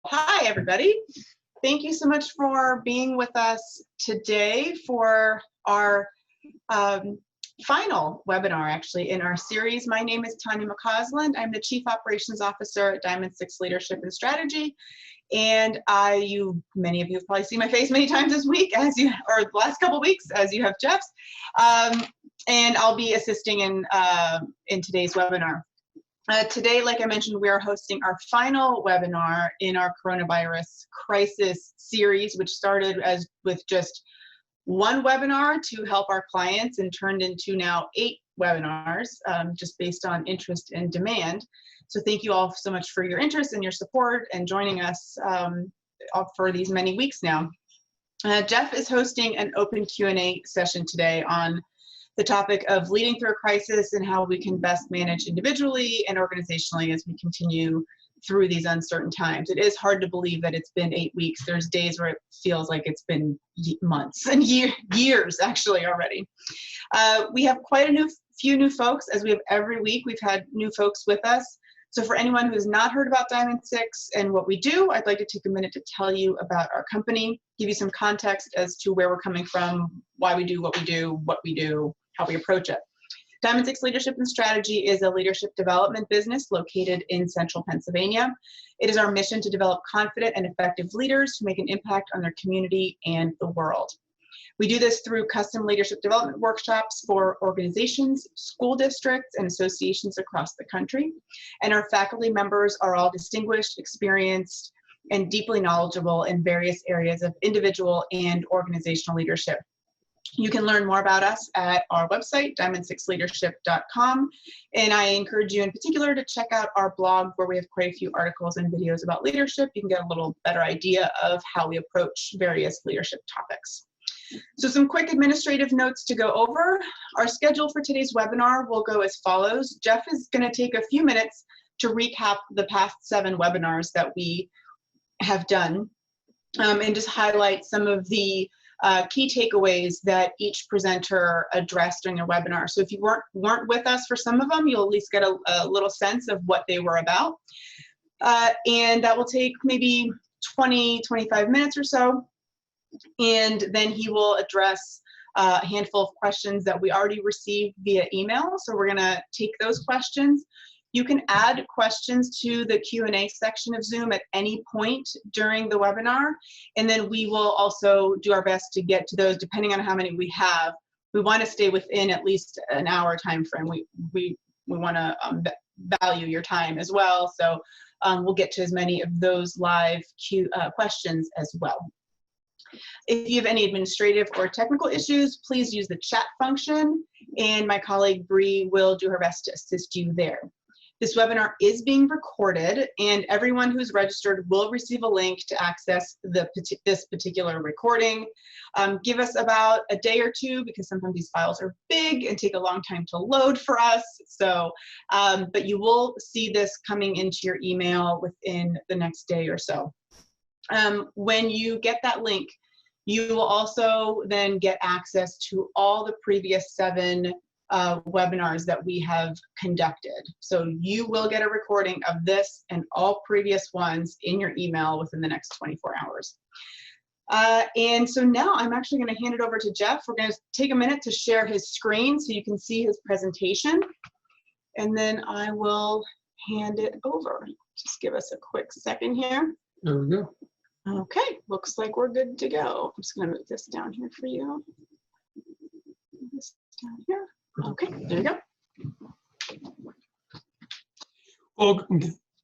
Hi, everybody. Thank you so much for being with us today for our final webinar, actually, in our series. My name is Tanya McCausland. I'm the Chief Operations Officer at Diamond 6 Leadership and Strategy. And many of you have probably seen my face many times this week, or the last couple weeks, as you have Jeff's. And I'll be assisting in today's webinar. Today, like I mentioned, we are hosting our final webinar in our coronavirus crisis series, which started with just one webinar to help our clients and turned into now 8 webinars, just based on interest and demand. So thank you all so much for your interest and your support and joining us for these many weeks now. Jeff is hosting an open Q&A session today on the topic of leading through a crisis and how we can best manage individually and organizationally as we continue through these uncertain times. It is hard to believe that it's been 8 weeks. There's days where it feels like it's been months and years actually already. We have quite a few new folks, as we have every week. We've had new folks with us. So for anyone who's not heard about Diamond 6 and what we do, I'd like to take a minute to tell you about our company, give you some context as to where we're coming from, why we do, how we approach it. Diamond 6 Leadership and Strategy is a leadership development business located in central Pennsylvania. It is our mission to develop confident and effective leaders who make an impact on their community and the world. We do this through custom leadership development workshops for organizations, school districts, and associations across the country. And our faculty members are all distinguished, experienced, and deeply knowledgeable in various areas of individual and organizational leadership. You can learn more about us at our website, diamond6leadership.com, and I encourage you in particular to check out our blog where we have quite a few articles and videos about leadership. You can get a little better idea of how we approach various leadership topics. So some quick administrative notes to go over. Our schedule for today's webinar will go as follows. Jeff is going to take a few minutes to recap the past 7 webinars that we have done and just highlight some of the key takeaways that each presenter addressed during their webinar. So if you weren't with us for some of them, you'll at least get a little sense of what they were about. And that will take maybe 20-25 minutes or so. And then he will address a handful of questions that we already received via email. So we're going to take those questions. You can add questions to the Q&A section of Zoom at any point during the webinar, and then we will also do our best to get to those depending on how many we have. We want to stay within at least an hour time frame. We want to value your time as well, so we'll get to as many of those live questions as well. If you have any administrative or technical issues, please use the chat function, and my colleague Bree will do her best to assist you there. This webinar is being recorded, and everyone who's registered will receive a link to access this particular recording. Give us about a day or two, because sometimes these files are big and take a long time to load for us. So, but you will see this coming into your email within the next day or so. When you get that link, you will also then get access to all the previous 7 webinars that we have conducted. So you will get a recording of this and all previous ones in your email within the next 24 hours. And so now I'm actually going to hand it over to Jeff. We're going to take a minute to share his screen so you can see his presentation, and then I will hand it over. Just give us a quick second here. There we go. Okay, looks like we're good to go. I'm just going to move this down here for you. Move this down here. Okay, there you go. Well,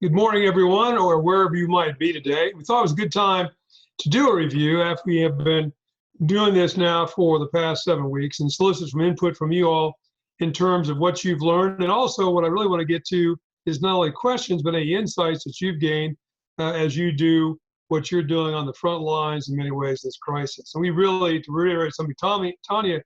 good morning, everyone, or wherever you might be today. We thought it was a good time to do a review after we have been doing this now for the past 7 weeks and solicit some input from you all in terms of what you've learned. And also what I really want to get to is not only questions, but any insights that you've gained as you do what you're doing on the front lines in many ways this crisis. And we really, to reiterate something Tanya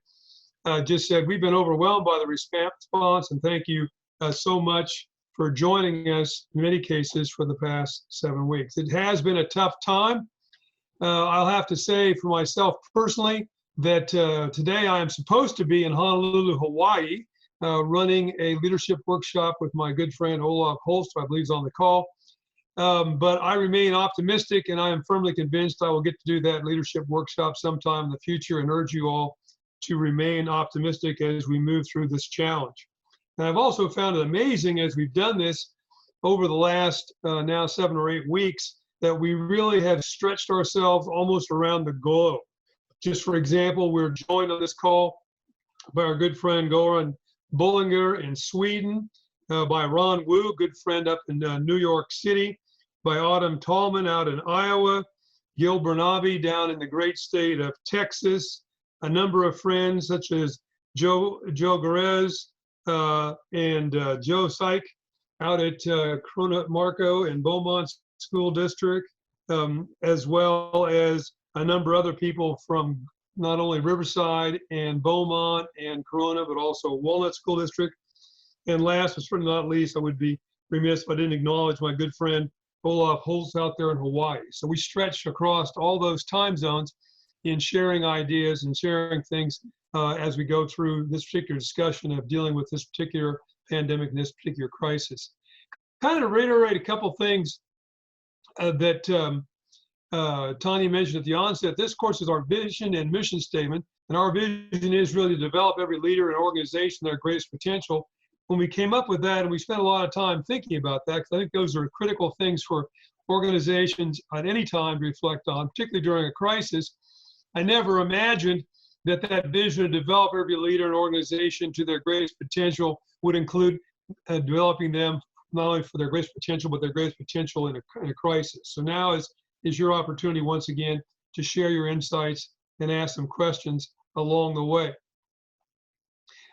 just said, we've been overwhelmed by the response, and thank you so much for joining us in many cases for the past 7 weeks. It has been a tough time. I'll have to say for myself personally that today I am supposed to be in Honolulu, Hawaii, running a leadership workshop with my good friend Olaf Holst, who I believe is on the call. But I remain optimistic, and I am firmly convinced I will get to do that leadership workshop sometime in the future, and urge you all to remain optimistic as we move through this challenge. And I've also found it amazing as we've done this over the last now 7 or 8 weeks that we really have stretched ourselves almost around the globe. Just for example, we're joined on this call by our good friend Goran Bollinger in Sweden, by Ron Wu, good friend up in New York City, by Autumn Tallman out in Iowa, Gil Bernabe down in the great state of Texas, a number of friends such as Joe Garez and Joe Syke out at Corona Marco and Beaumont School District, as well as a number of other people from not only Riverside and Beaumont and Corona, but also Walnut School District. And last but certainly not least, I would be remiss if I didn't acknowledge my good friend Olaf Holtz out there in Hawaii. So we stretched across all those time zones in sharing ideas and sharing things as we go through this particular discussion of dealing with this particular pandemic and this particular crisis. Kind of reiterate a couple things that Tanya mentioned at the onset. This course is our vision and mission statement, and our vision is really to develop every leader and organization to their greatest potential. When we came up with that, and we spent a lot of time thinking about that, because I think those are critical things for organizations at any time to reflect on, particularly during a crisis. I never imagined that that vision to develop every leader and organization to their greatest potential would include developing them not only for their greatest potential, but their greatest potential in a crisis. So now is your opportunity once again to share your insights and ask some questions along the way.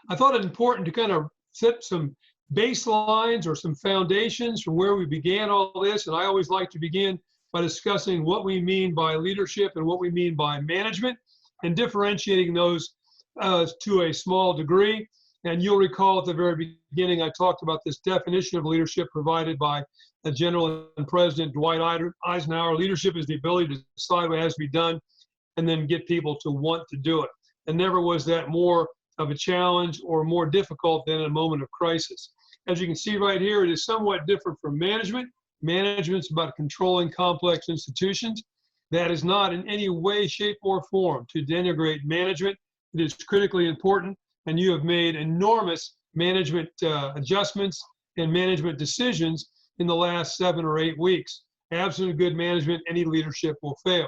I thought it important to kind of set some baselines or some foundations from where we began all this. And I always like to begin by discussing what we mean by leadership and what we mean by management, and differentiating those to a small degree. And you'll recall at the very beginning, I talked about this definition of leadership provided by the General and President Dwight Eisenhower. Leadership is the ability to decide what has to be done and then get people to want to do it. And never was that more of a challenge or more difficult than in a moment of crisis. As you can see right here, it is somewhat different from management. Management's about controlling complex institutions. That is not in any way, shape, or form to denigrate management. It is critically important, and you have made enormous management adjustments and management decisions in the last 7 or 8 weeks. Absent good management, any leadership will fail.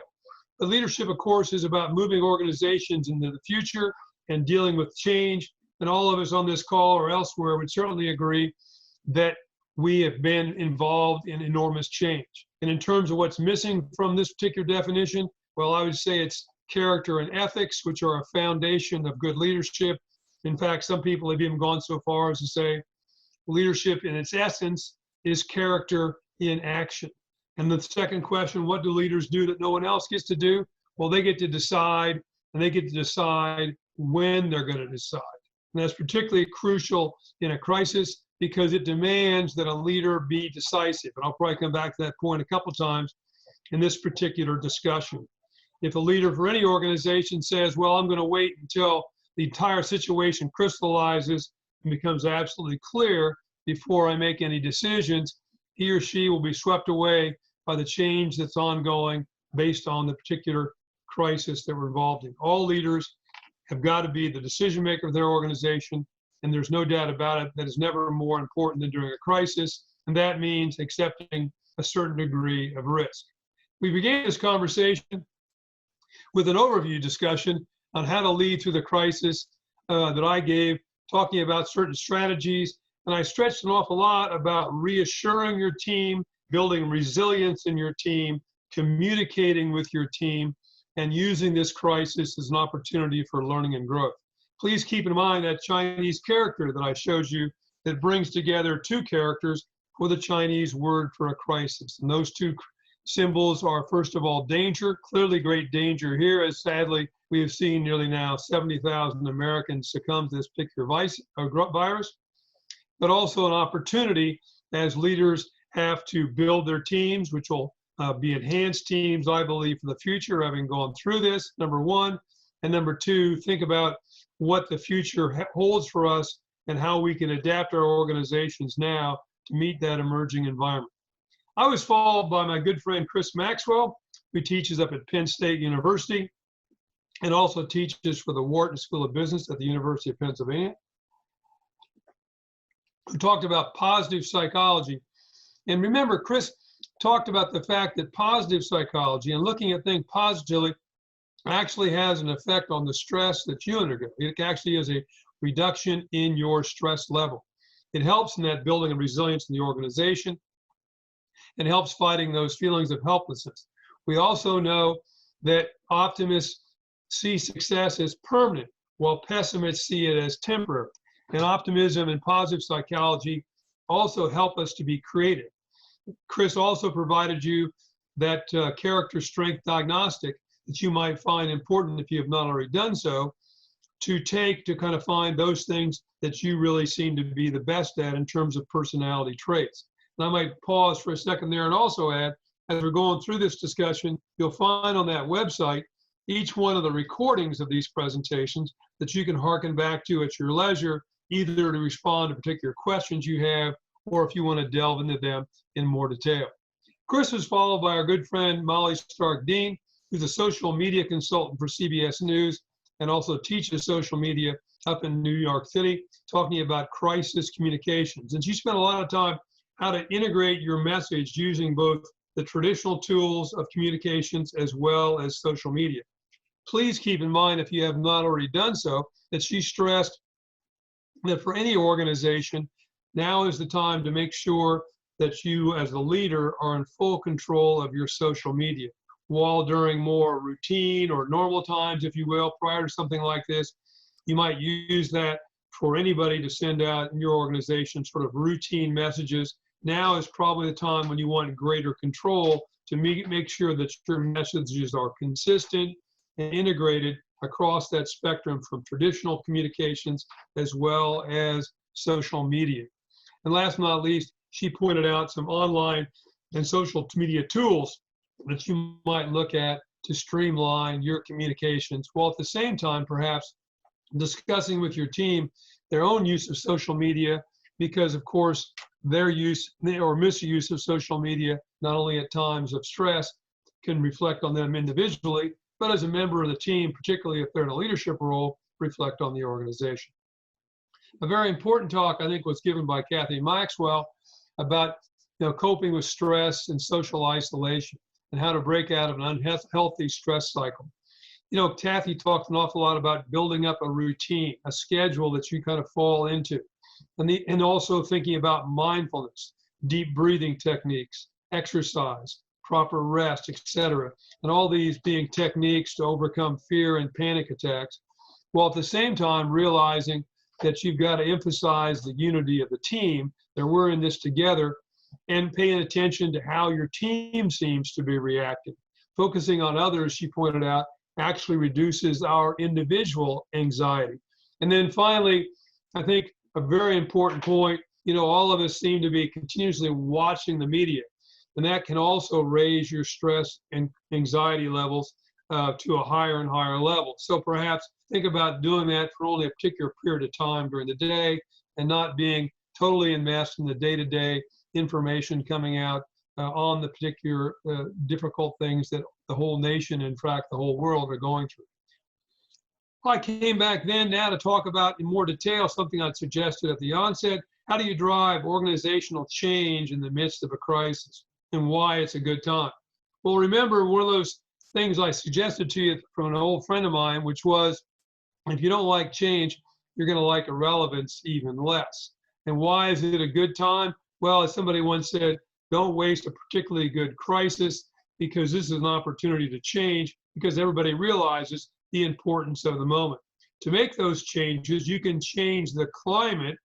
But leadership, of course, is about moving organizations into the future and dealing with change. And all of us on this call or elsewhere would certainly agree that we have been involved in enormous change. And in terms of what's missing from this particular definition, well, I would say it's character and ethics, which are a foundation of good leadership. In fact, some people have even gone so far as to say leadership in its essence is character in action. And the second question, what do leaders do that no one else gets to do? Well, they get to decide, and they get to decide when they're going to decide. And that's particularly crucial in a crisis because it demands that a leader be decisive. And I'll probably come back to that point a couple times in this particular discussion. If a leader for any organization says, well, I'm going to wait until the entire situation crystallizes and becomes absolutely clear before I make any decisions, he or she will be swept away by the change that's ongoing based on the particular crisis that we're involved in. All leaders have got to be the decision maker of their organization, and there's no doubt about it that is never more important than during a crisis, and that means accepting a certain degree of risk. We began this conversation with an overview discussion on how to lead through the crisis that I gave, talking about certain strategies, and I stretched an awful lot about reassuring your team, building resilience in your team, communicating with your team, and using this crisis as an opportunity for learning and growth. Please keep in mind that Chinese character that I showed you that brings together two characters for the Chinese word for a crisis. And those two symbols are, first of all, danger, clearly great danger here, as sadly we have seen nearly now 70,000 Americans succumb to this particular virus, but also an opportunity as leaders have to build their teams, which will be enhanced teams, I believe, for the future, having gone through this, number one. And number two, think about what the future holds for us and how we can adapt our organizations now to meet that emerging environment. I was followed by my good friend Chris Maxwell, who teaches up at Penn State University and also teaches for the Wharton School of Business at the University of Pennsylvania, who talked about positive psychology. And remember, Chris talked about the fact that positive psychology and looking at things positively actually has an effect on the stress that you undergo. It actually is a reduction in your stress level. It helps in that building of resilience in the organization and helps fighting those feelings of helplessness. We also know that optimists see success as permanent, while pessimists see it as temporary. And optimism and positive psychology also help us to be creative. Chris also provided you that character strength diagnostic that you might find important if you have not already done so, to take to kind of find those things that you really seem to be the best at in terms of personality traits. And I might pause for a second there and also add, as we're going through this discussion, you'll find on that website each one of the recordings of these presentations that you can hearken back to at your leisure, either to respond to particular questions you have, or if you want to delve into them in more detail. Chris was followed by our good friend Molly Stark-Dean, who's a social media consultant for CBS News and also teaches social media up in New York City, talking about crisis communications. And she spent a lot of time how to integrate your message using both the traditional tools of communications as well as social media. Please keep in mind, if you have not already done so, that she stressed that for any organization, now is the time to make sure that you as the leader are in full control of your social media. While during more routine or normal times, if you will, prior to something like this, you might use that for anybody to send out in your organization sort of routine messages. Now is probably the time when you want greater control to make sure that your messages are consistent and integrated across that spectrum from traditional communications as well as social media. And last but not least, she pointed out some online and social media tools that you might look at to streamline your communications, while at the same time perhaps discussing with your team their own use of social media, because of course their use or misuse of social media, not only at times of stress, can reflect on them individually, but as a member of the team, particularly if they're in a leadership role, reflect on the organization. A very important talk, I think, was given by Kathy Maxwell about coping with stress and social isolation and how to break out of an unhealthy stress cycle. Kathy talked an awful lot about building up a routine, a schedule that you kind of fall into, and also thinking about mindfulness, deep breathing techniques, exercise, proper rest, etc. And all these being techniques to overcome fear and panic attacks, while at the same time realizing that you've got to emphasize the unity of the team, that we're in this together, and paying attention to how your team seems to be reacting. Focusing on others, she pointed out, actually reduces our individual anxiety. And then finally, I think a very important point, all of us seem to be continuously watching the media, and that can also raise your stress and anxiety levels to a higher and higher level. So perhaps think about doing that for only a particular period of time during the day and not being totally enmeshed in the day-to-day information coming out on the particular difficult things that the whole nation, in fact, the whole world are going through. I came back then now to talk about in more detail something I'd suggested at the onset. How do you drive organizational change in the midst of a crisis, and why it's a good time? Well, remember one of those things I suggested to you from an old friend of mine, which was, if you don't like change, you're going to like irrelevance even less. And why is it a good time? Well, as somebody once said, don't waste a particularly good crisis, because this is an opportunity to change, because everybody realizes the importance of the moment. To make those changes, you can change the climate,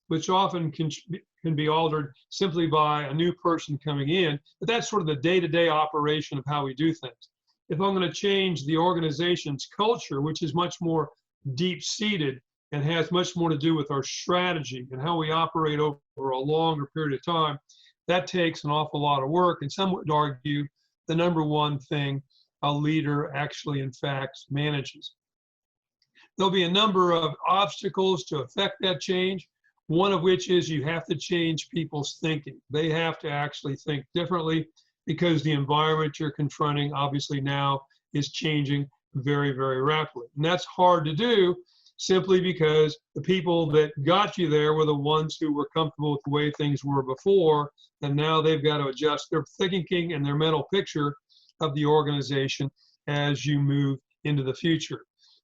which often can be altered simply by a new person coming in, but that's sort of the day-to-day operation of how we do things. If I'm going to change the organization's culture, which is much more deep-seated and has much more to do with our strategy and how we operate over a longer period of time, that takes an awful lot of work, and some would argue the number one thing a leader actually, in fact, manages. There'll be a number of obstacles to affect that change. one of which is you have to change people's thinking. They have to actually think differently because the environment you're confronting obviously now is changing very, very rapidly. And that's hard to do simply because the people that got you there were the ones who were comfortable with the way things were before, and now they've got to adjust their thinking and their mental picture of the organization as you move into the future.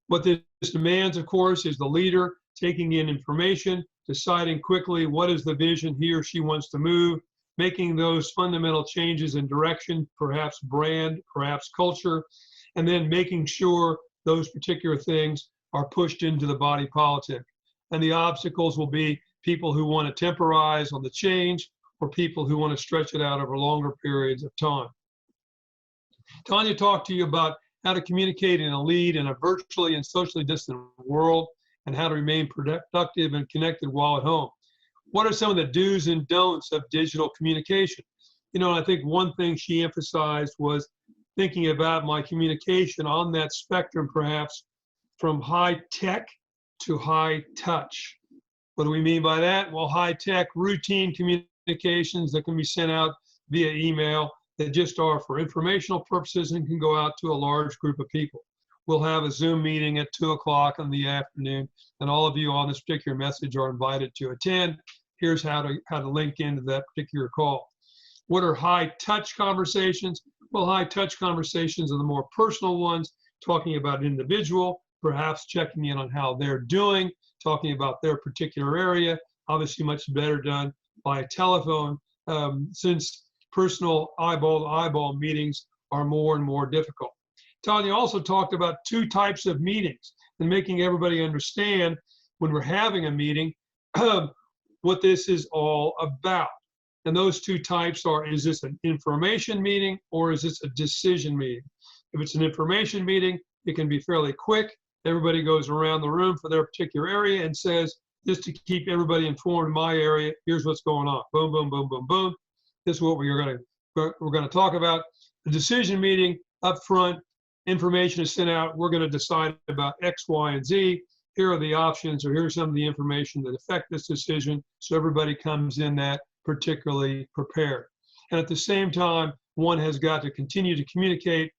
What this demands, of course, is the leader taking in information, deciding quickly what is the vision he or she wants to move, making those fundamental changes in direction, perhaps brand, perhaps culture, and then making sure those particular things are pushed into the body politic. And the obstacles will be people who want to temporize on the change or people who want to stretch it out over longer periods of time. Tanya talked to you about how to communicate and lead in a virtually and socially distant world and how to remain productive and connected while at home. What are some of the do's and don'ts of digital communication? You know, I think one thing she emphasized was thinking about my communication on that spectrum, perhaps from high tech to high touch. What do we mean by that? Well, high tech, routine communications that can be sent out via email that just are for informational purposes and can go out to a large group of people. We'll have a Zoom meeting at 2 o'clock in the afternoon, and all of you on this particular message are invited to attend. Here's how to link into that particular call. What are high touch conversations? Well, high touch conversations are the more personal ones, talking about an individual, perhaps checking in on how they're doing, talking about their particular area, obviously much better done by telephone, since personal eyeball-to-eyeball meetings are more and more difficult. Tanya also talked about 2 types of meetings and making everybody understand when we're having a meeting what this is all about. And those 2 types are, is this an information meeting or is this a decision meeting? If it's an information meeting, it can be fairly quick. Everybody goes around the room for their particular area and says, just to keep everybody informed in my area, here's what's going on. Boom, boom, boom, boom, boom. This is what we're going to talk about. The decision meeting up front, information is sent out. We're going to decide about X, Y, and Z. Here are the options, or here's some of the information that affect this decision. So everybody comes in that particularly prepared. And at the same time, one has got to continue to communicate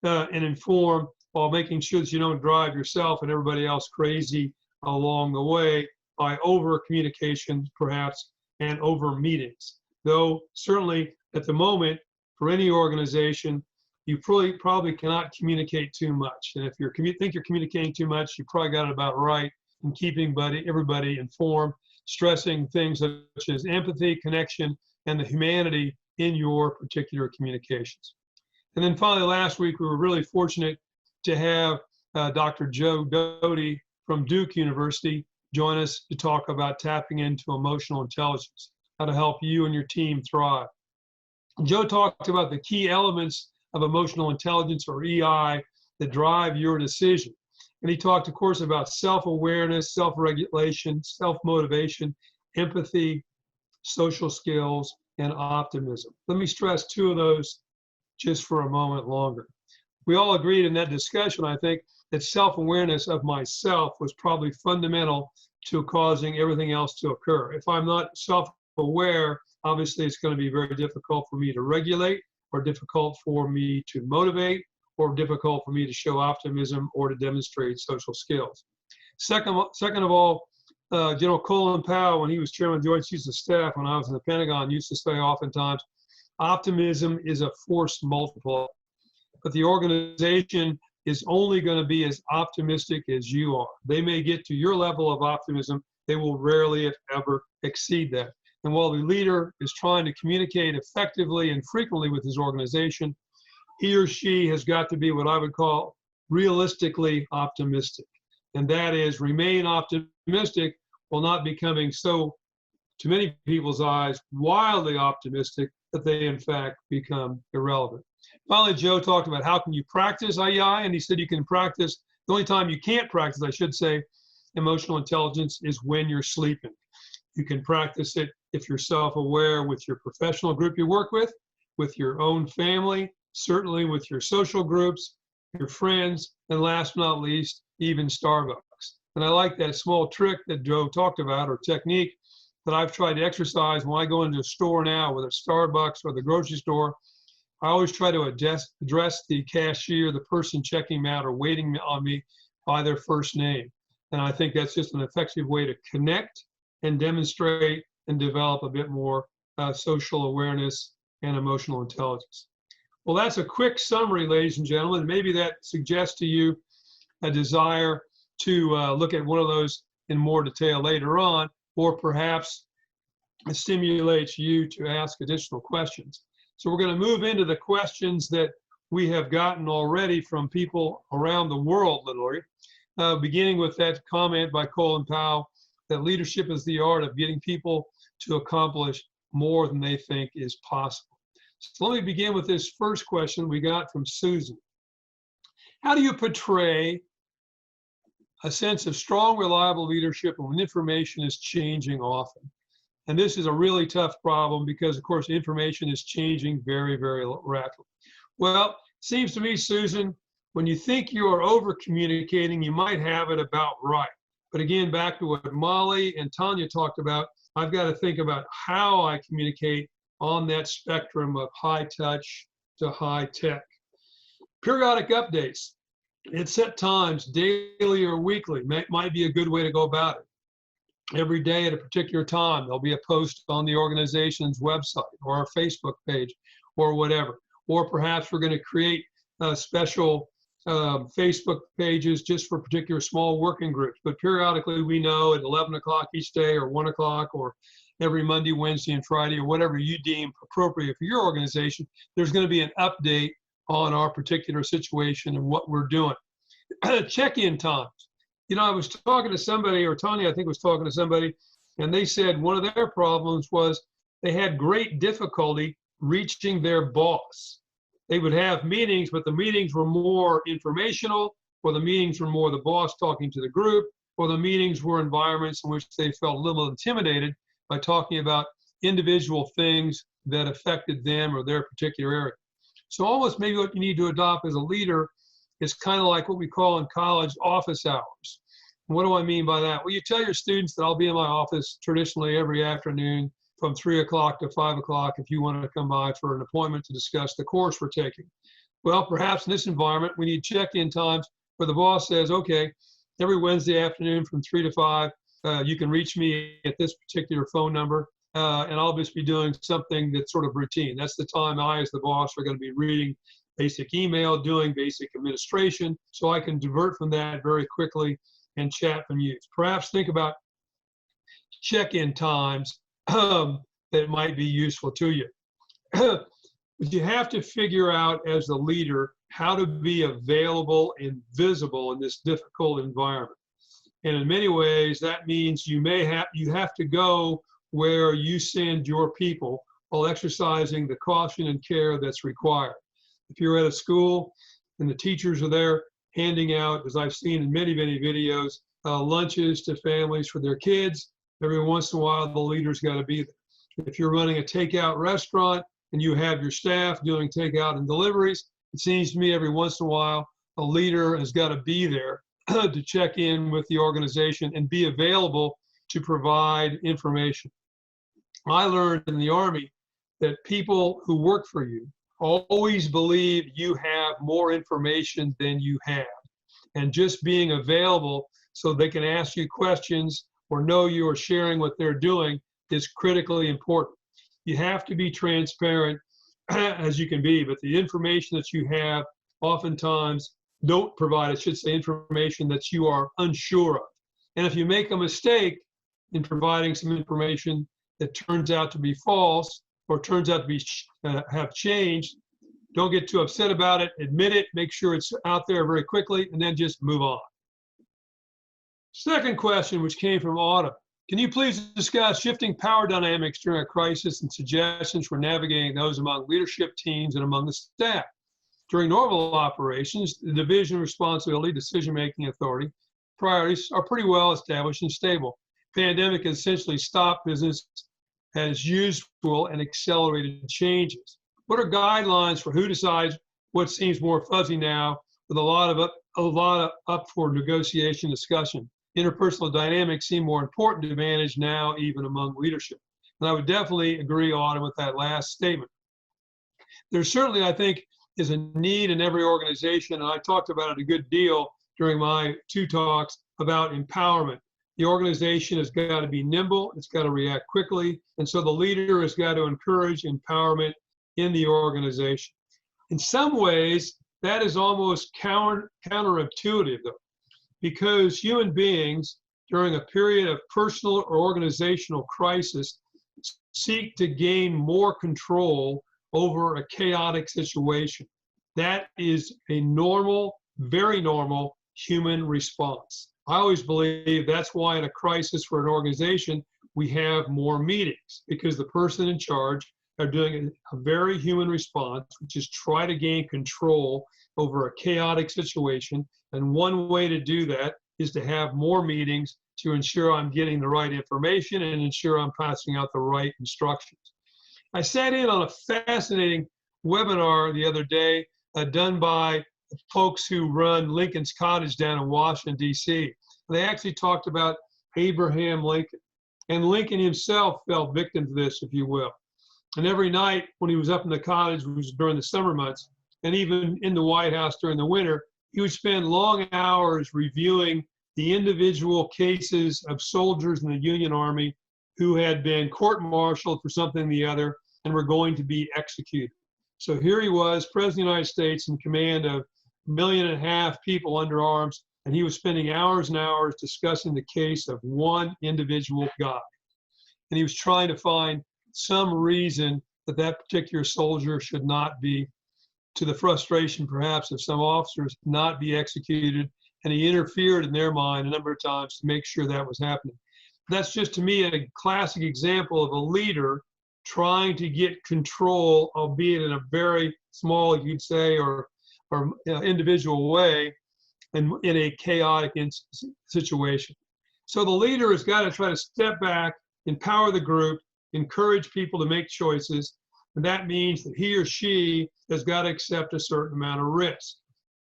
and inform while making sure that you don't drive yourself and everybody else crazy along the way by over communication, perhaps, and over meetings. Though certainly at the moment, for any organization, you probably cannot communicate too much. And if you think you're communicating too much, you probably got it about right in keeping everybody informed, stressing things such as empathy, connection, and the humanity in your particular communications. And then finally, last week, we were really fortunate to have Dr. Joe Doty from Duke University join us to talk about tapping into emotional intelligence, how to help you and your team thrive. Joe talked about the key elements of emotional intelligence, or EI, that drive your decision. And he talked, of course, about self-awareness, self-regulation, self-motivation, empathy, social skills, and optimism. Let me stress 2 of those just for a moment longer. We all agreed in that discussion, I think, that self-awareness of myself was probably fundamental to causing everything else to occur. If I'm not self-aware, obviously it's going to be very difficult for me to regulate, or difficult for me to motivate, or difficult for me to show optimism or to demonstrate social skills. Second of all, General Colin Powell, when he was chairman of the Joint Chiefs of Staff when I was in the Pentagon, used to say oftentimes, optimism is a force multiplier. But the organization is only going to be as optimistic as you are. They may get to your level of optimism. They will rarely, if ever, exceed that. And while the leader is trying to communicate effectively and frequently with his organization, he or she has got to be what I would call realistically optimistic. And that is remain optimistic while not becoming so, to many people's eyes, wildly optimistic that they in fact become irrelevant. Finally, Joe talked about how can you practice EI, and he said you can practice, the only time you can't practice, I should say, emotional intelligence is when you're sleeping. You can practice it if you're self-aware with your professional group you work with your own family, certainly with your social groups, your friends, and last but not least, even Starbucks. And I like that small trick that Joe talked about, or technique, that I've tried to exercise when I go into a store now, whether it's Starbucks or the grocery store. I always try to address the cashier, the person checking me out or waiting on me, by their first name. And I think that's just an effective way to connect and demonstrate and develop a bit more social awareness and emotional intelligence. Well, that's a quick summary, ladies and gentlemen. Maybe that suggests to you a desire to look at one of those in more detail later on, or perhaps it stimulates you to ask additional questions. So we're going to move into the questions that we have gotten already from people around the world, literally, beginning with that comment by Colin Powell that leadership is the art of getting people to accomplish more than they think is possible. So let me begin with this first question we got from Susan. How do you portray a sense of strong, reliable leadership when information is changing often? And this is a really tough problem because, of course, information is changing very, very rapidly. Well, it seems to me, Susan, when you think you're over communicating, you might have it about right. But again, back to what Molly and Tanya talked about, I've got to think about how I communicate on that spectrum of high touch to high tech. Periodic updates at set times, daily or weekly, might be a good way to go about it. Every day at a particular time, there'll be a post on the organization's website or our Facebook page or whatever. Or perhaps we're going to create special Facebook pages just for particular small working groups. But periodically, we know at 11 o'clock each day or 1 o'clock or every Monday, Wednesday, and Friday, or whatever you deem appropriate for your organization, there's going to be an update on our particular situation and what we're doing. Check-in times. You know, I was talking to somebody, or Tanya, I think, was talking to somebody, and they said one of their problems was they had great difficulty reaching their boss. They would have meetings, but the meetings were more informational, or the meetings were more the boss talking to the group, or the meetings were environments in which they felt a little intimidated by talking about individual things that affected them or their particular area. So almost maybe what you need to adopt as a leader is kind of like what we call in college office hours. And what do I mean by that? Well, you tell your students that I'll be in my office traditionally every afternoon from 3 o'clock to 5 o'clock if you want to come by for an appointment to discuss the course we're taking. Well, perhaps in this environment, we need check-in times where the boss says, okay, every Wednesday afternoon from 3 to 5, you can reach me at this particular phone number, and I'll just be doing something that's sort of routine. That's the time I, as the boss, are going to be reading basic email, doing basic administration, so I can divert from that very quickly and chat from you. Perhaps think about check-in times that might be useful to you. But you have to figure out as the leader how to be available and visible in this difficult environment. And in many ways, that means you have to go where you send your people while exercising the caution and care that's required. If you're at a school and the teachers are there handing out, as I've seen in many, many videos, lunches to families for their kids, every once in a while, the leader's got to be there. If you're running a takeout restaurant and you have your staff doing takeout and deliveries, it seems to me every once in a while, a leader has got to be there to check in with the organization and be available to provide information. I learned in the Army that people who work for you always believe you have more information than you have. And just being available so they can ask you questions or know you are sharing what they're doing is critically important. You have to be transparent as you can be, but the information that you have oftentimes don't provide, I should say, information that you are unsure of. And if you make a mistake in providing some information that turns out to be false or turns out to be have changed, don't get too upset about it, admit it, make sure it's out there very quickly, and then just move on. Second question, which came from Autumn. Can you please discuss shifting power dynamics during a crisis and suggestions for navigating those among leadership teams and among the staff? During normal operations, the division responsibility, decision-making authority, priorities are pretty well established and stable. Pandemic has essentially stopped business as usual and accelerated changes. What are guidelines for who decides what seems more fuzzy now with a lot up for negotiation discussion? interpersonal dynamics seem more important to manage now, even among leadership. And I would definitely agree, Autumn, with that last statement. There certainly, I think, is a need in every organization, and I talked about it a good deal during my 2 talks about empowerment. The organization has got to be nimble, it's got to react quickly, and so the leader has got to encourage empowerment in the organization. In some ways, that is almost counterintuitive, though, because human beings, during a period of personal or organizational crisis, seek to gain more control over a chaotic situation. That is a normal, very normal human response. I always believe that's why in a crisis for an organization, we have more meetings, because the person in charge are doing a very human response, which is try to gain control over a chaotic situation. And one way to do that is to have more meetings to ensure I'm getting the right information and ensure I'm passing out the right instructions. I sat in on a fascinating webinar the other day done by folks who run Lincoln's Cottage down in Washington, D.C. They actually talked about Abraham Lincoln. And Lincoln himself fell victim to this, if you will. And every night when he was up in the cottage, which was during the summer months, and even in the White House during the winter, he would spend long hours reviewing the individual cases of soldiers in the Union Army who had been court-martialed for something or the other and were going to be executed. So here he was, President of the United States, in command of 1.5 million people under arms, and he was spending hours and hours discussing the case of one individual guy. And he was trying to find some reason that that particular soldier should not be, to the frustration perhaps of some officers, not be executed. And he interfered in their mind a number of times to make sure that was happening. That's just, to me, a classic example of a leader trying to get control, albeit in a very small, you'd say, or individual way, and in a chaotic situation. So the leader has got to try to step back, empower the group, encourage people to make choices, and that means that he or she has got to accept a certain amount of risk.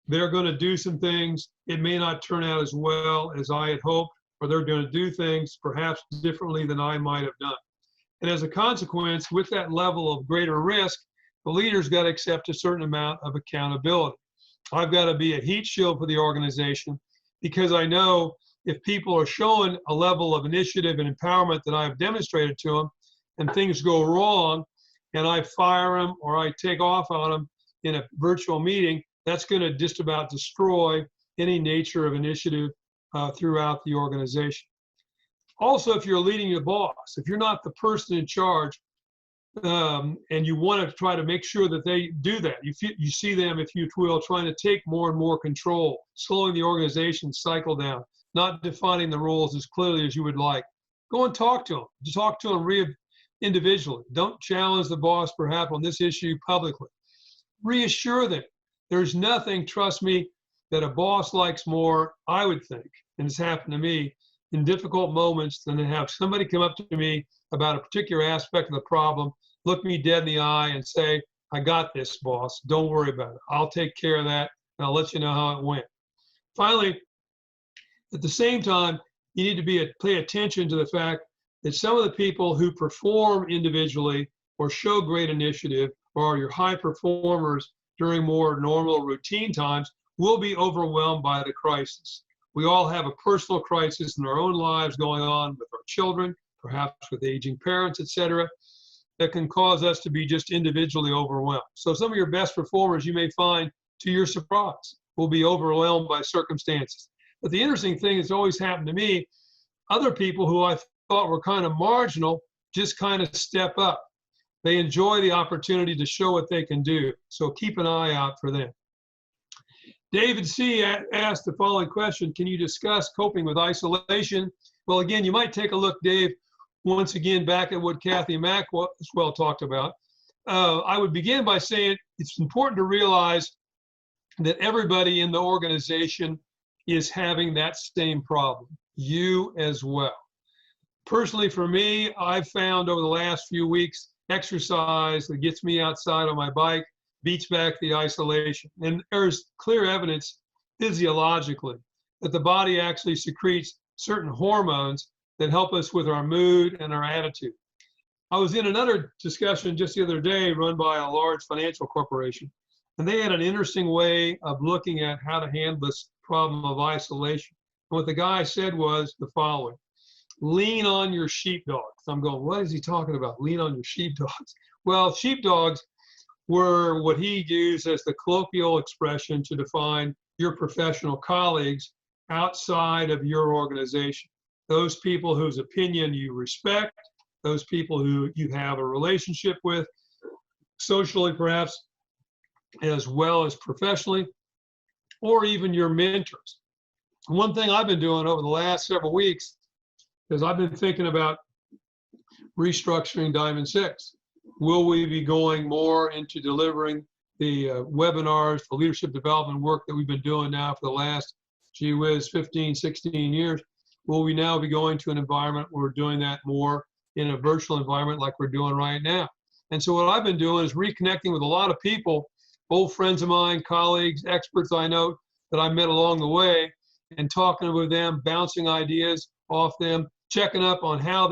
They're going to do some things. It may not turn out as well as I had hoped, or they're going to do things perhaps differently than I might have done. And as a consequence, with that level of greater risk, the leader's got to accept a certain amount of accountability. I've got to be a heat shield for the organization, because I know if people are showing a level of initiative and empowerment that I've demonstrated to them, and things go wrong, and I fire them or I take off on them in a virtual meeting, that's going to just about destroy any nature of initiative throughout the organization. Also, if you're leading your boss, if you're not the person in charge, and you want to try to make sure that they do that, you see them, if you will, trying to take more and more control, slowing the organization cycle down, not defining the roles as clearly as you would like. Go and talk to them. Talk to them individually. Don't challenge the boss perhaps on this issue publicly. Reassure them. There's nothing, trust me, that a boss likes more, I would think, and it's happened to me in difficult moments, than to have somebody come up to me about a particular aspect of the problem, look me dead in the eye and say, I got this, boss. Don't worry about it. I'll take care of that, and I'll let you know how it went. Finally, at the same time, you need to pay attention to the fact that some of the people who perform individually or show great initiative or are your high performers during more normal routine times will be overwhelmed by the crisis. We all have a personal crisis in our own lives going on with our children, perhaps with aging parents, etc., that can cause us to be just individually overwhelmed. So some of your best performers, you may find, to your surprise, will be overwhelmed by circumstances. But the interesting thing that's always happened to me, other people who I thought were kind of marginal just kind of step up. They enjoy the opportunity to show what they can do. So keep an eye out for them. David C. asked the following question: can you discuss coping with isolation? Well, again, you might take a look, Dave, once again back at what Kathy Maxwell talked about. I would begin by saying it's important to realize that everybody in the organization is having that same problem, you as well. Personally, for me, I've found over the last few weeks, exercise that gets me outside on my bike beats back the isolation. And there's clear evidence physiologically that the body actually secretes certain hormones that help us with our mood and our attitude. I was in another discussion just the other day run by a large financial corporation, and they had an interesting way of looking at how to handle this problem of isolation. And what the guy said was the following: lean on your sheepdogs. I'm going, what is he talking about? Lean on your sheepdogs. Well, sheepdogs were what he used as the colloquial expression to define your professional colleagues outside of your organization. Those people whose opinion you respect, those people who you have a relationship with, socially perhaps, as well as professionally, or even your mentors. One thing I've been doing over the last several weeks is I've been thinking about restructuring Diamond 6. Will we be going more into delivering the webinars, the leadership development work that we've been doing now for the last, gee whiz, 15, 16 years? Will we now be going to an environment where we're doing that more in a virtual environment like we're doing right now? And so what I've been doing is reconnecting with a lot of people, old friends of mine, colleagues, experts I know that I met along the way, and talking with them, bouncing ideas off them, checking up on how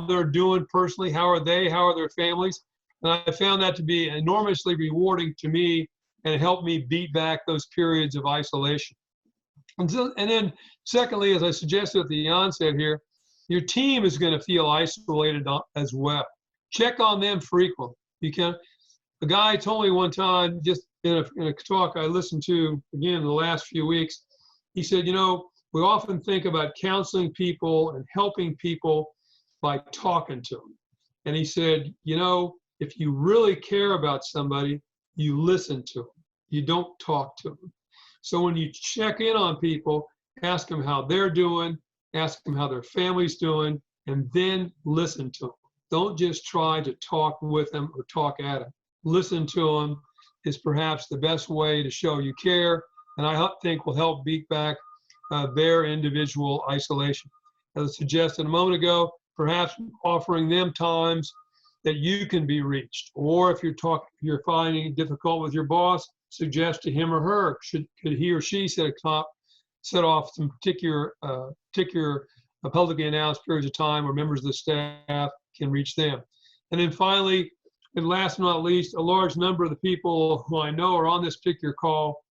they're doing personally, how are their families. And I found that to be enormously rewarding to me, and it helped me beat back those periods of isolation. And then secondly, as I suggested at the onset here, your team is going to feel isolated as well. Check on them frequently. You can. A guy told me one time, just in a talk I listened to again in the last few weeks, he said, you know, we often think about counseling people and helping people by talking to them. And he said, you know, if you really care about somebody, you listen to them. You don't talk to them. So when you check in on people, ask them how they're doing, ask them how their family's doing, and then listen to them. Don't just try to talk with them or talk at them. Listen to them is perhaps the best way to show you care, and I think will help beat back their individual isolation. As I suggested a moment ago, perhaps offering them times that you can be reached, or if you're finding it difficult with your boss, suggest to him or her, could he or she set off some particular publicly announced periods of time where members of the staff can reach them. And then finally, and last but not least, a large number of the people who I know are on this particular call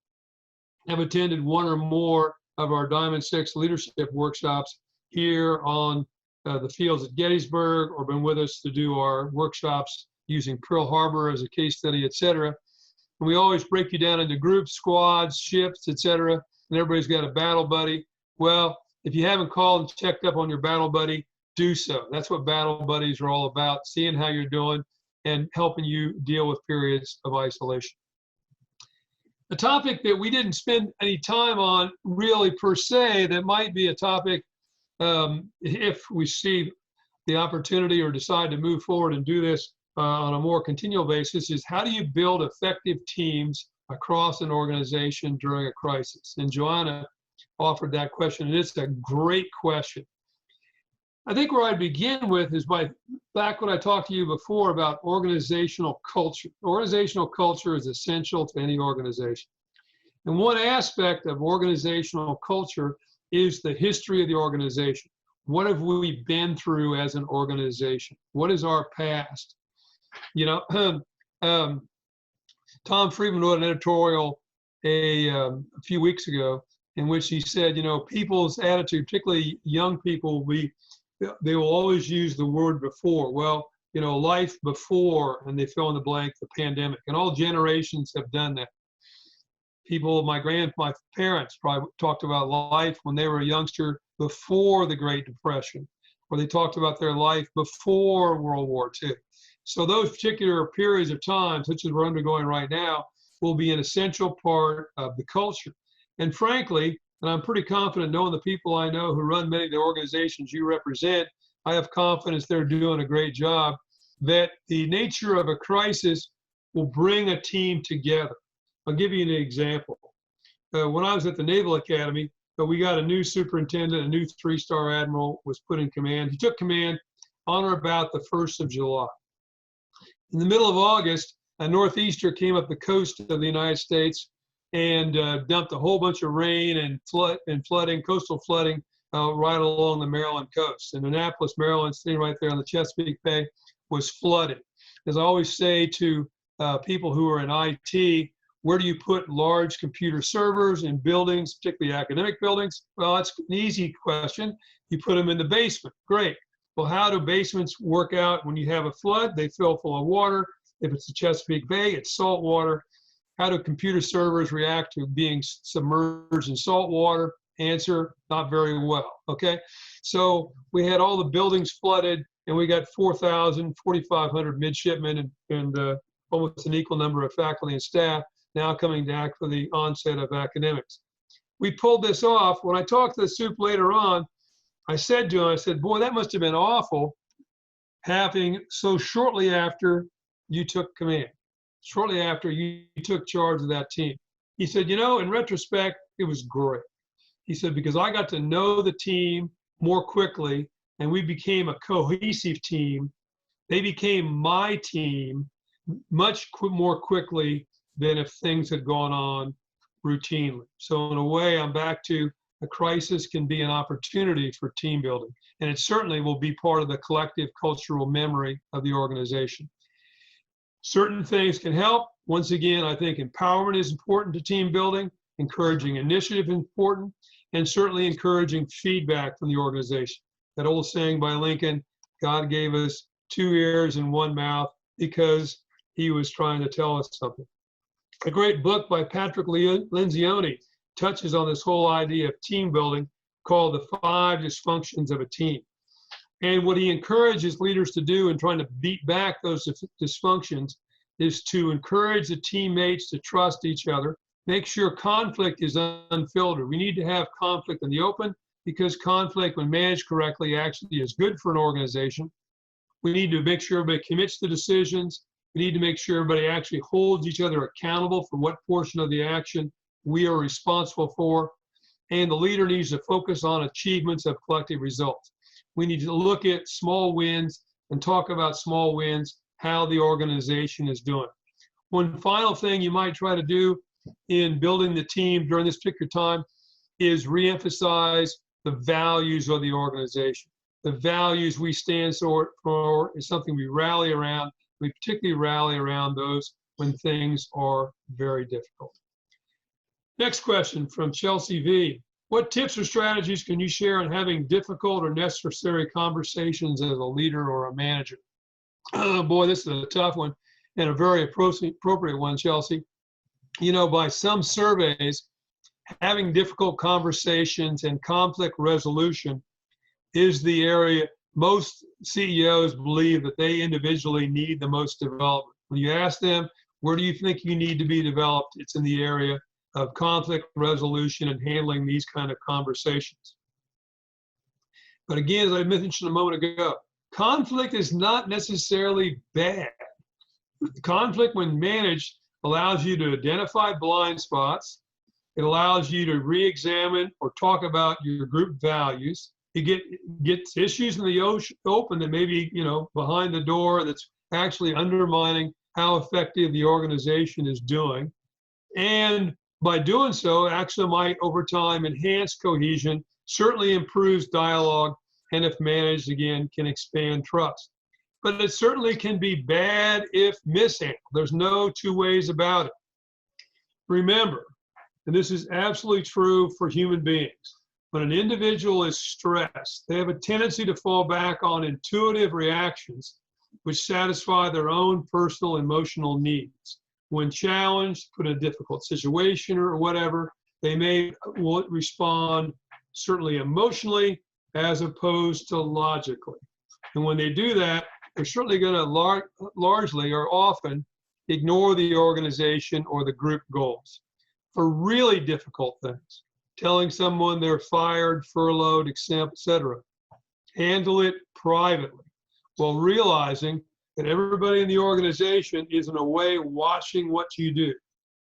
have attended one or more of our Diamond 6 leadership workshops here on the fields at Gettysburg, or been with us to do our workshops using Pearl Harbor as a case study, et cetera. And we always break you down into groups, squads, shifts, et cetera, and everybody's got a battle buddy. Well, if you haven't called and checked up on your battle buddy, do so. That's what battle buddies are all about, seeing how you're doing and helping you deal with periods of isolation. A topic that we didn't spend any time on really per se, that might be a topic if we see the opportunity or decide to move forward and do this on a more continual basis, is how do you build effective teams across an organization during a crisis? And Joanna offered that question, and it's a great question. I think where I'd begin with is back when I talked to you before about organizational culture. Organizational culture is essential to any organization. And one aspect of organizational culture is the history of the organization. What have we been through as an organization? What is our past? You know, Tom Friedman wrote an editorial a few weeks ago in which he said, you know, people's attitude, particularly young people, they will always use the word before. Well, you know, life before, and they fill in the blank, the pandemic. And all generations have done that. People, my parents probably talked about life when they were a youngster before the Great Depression, or they talked about their life before World War II. So those particular periods of time, such as we're undergoing right now, will be an essential part of the culture. And frankly, and I'm pretty confident, knowing the people I know who run many of the organizations you represent, I have confidence they're doing a great job, that the nature of a crisis will bring a team together. I'll give you an example. When I was at the Naval Academy, we got a new superintendent, a new 3-star admiral was put in command. He took command on or about the 1st of July. In the middle of August, a northeaster came up the coast of the United States and dumped a whole bunch of rain and flooding, coastal flooding right along the Maryland coast. And Annapolis, Maryland, sitting right there on the Chesapeake Bay, was flooded. As I always say to people who are in IT, where do you put large computer servers in buildings, particularly academic buildings? Well, that's an easy question. You put them in the basement. Great. Well, how do basements work out when you have a flood? They fill full of water. If it's the Chesapeake Bay, it's salt water. How do computer servers react to being submerged in salt water? Answer, not very well, okay? So we had all the buildings flooded, and we got 4,500 midshipmen and almost an equal number of faculty and staff now coming back for the onset of academics. We pulled this off. When I talked to the soup later on, I said to him, I said, boy, that must have been awful having so shortly after you took command, shortly after you took charge of that team. He said, you know, in retrospect, it was great. He said, because I got to know the team more quickly and we became a cohesive team. They became my team much more quickly than if things had gone on routinely. So in a way, I'm back to a crisis can be an opportunity for team building, and it certainly will be part of the collective cultural memory of the organization. Certain things can help. Once again, I think empowerment is important to team building, encouraging initiative is important, and certainly encouraging feedback from the organization. That old saying by Lincoln, God gave us 2 ears and 1 mouth because he was trying to tell us something. A great book by Patrick Lencioni touches on this whole idea of team building called The 5 Dysfunctions of a Team. And what he encourages leaders to do in trying to beat back those dysfunctions is to encourage the teammates to trust each other, make sure conflict is unfiltered. We need to have conflict in the open because conflict, when managed correctly, actually is good for an organization. We need to make sure everybody commits to decisions. We need to make sure everybody actually holds each other accountable for what portion of the action we are responsible for. And the leader needs to focus on achievements of collective results. We need to look at small wins and talk about small wins, how the organization is doing. One final thing you might try to do in building the team during this particular time is reemphasize the values of the organization. The values we stand for is something we rally around. We particularly rally around those when things are very difficult. Next question from Chelsea V. What tips or strategies can you share on having difficult or necessary conversations as a leader or a manager? Oh boy, this is a tough one and a very appropriate one, Chelsea. You know, by some surveys, having difficult conversations and conflict resolution is the area most CEOs believe that they individually need the most development. When you ask them, where do you think you need to be developed? It's in the area of conflict resolution and handling these kind of conversations. But again, as I mentioned a moment ago, conflict is not necessarily bad. Conflict, when managed, allows you to identify blind spots. It allows you to re-examine or talk about your group values. You get issues in the open that may be, you know, behind the door that's actually undermining how effective the organization is doing. And by doing so, actually might over time enhance cohesion, certainly improves dialogue, and if managed again, can expand trust. But it certainly can be bad if mishandled. There's no two ways about it. Remember, and this is absolutely true for human beings, when an individual is stressed, they have a tendency to fall back on intuitive reactions which satisfy their own personal emotional needs. When challenged, put in a difficult situation or whatever, they may respond certainly emotionally as opposed to logically. And when they do that, they're certainly going to largely or often ignore the organization or the group goals. For really difficult things, telling someone they're fired, furloughed, etc., handle it privately while realizing that everybody in the organization is in a way watching what you do.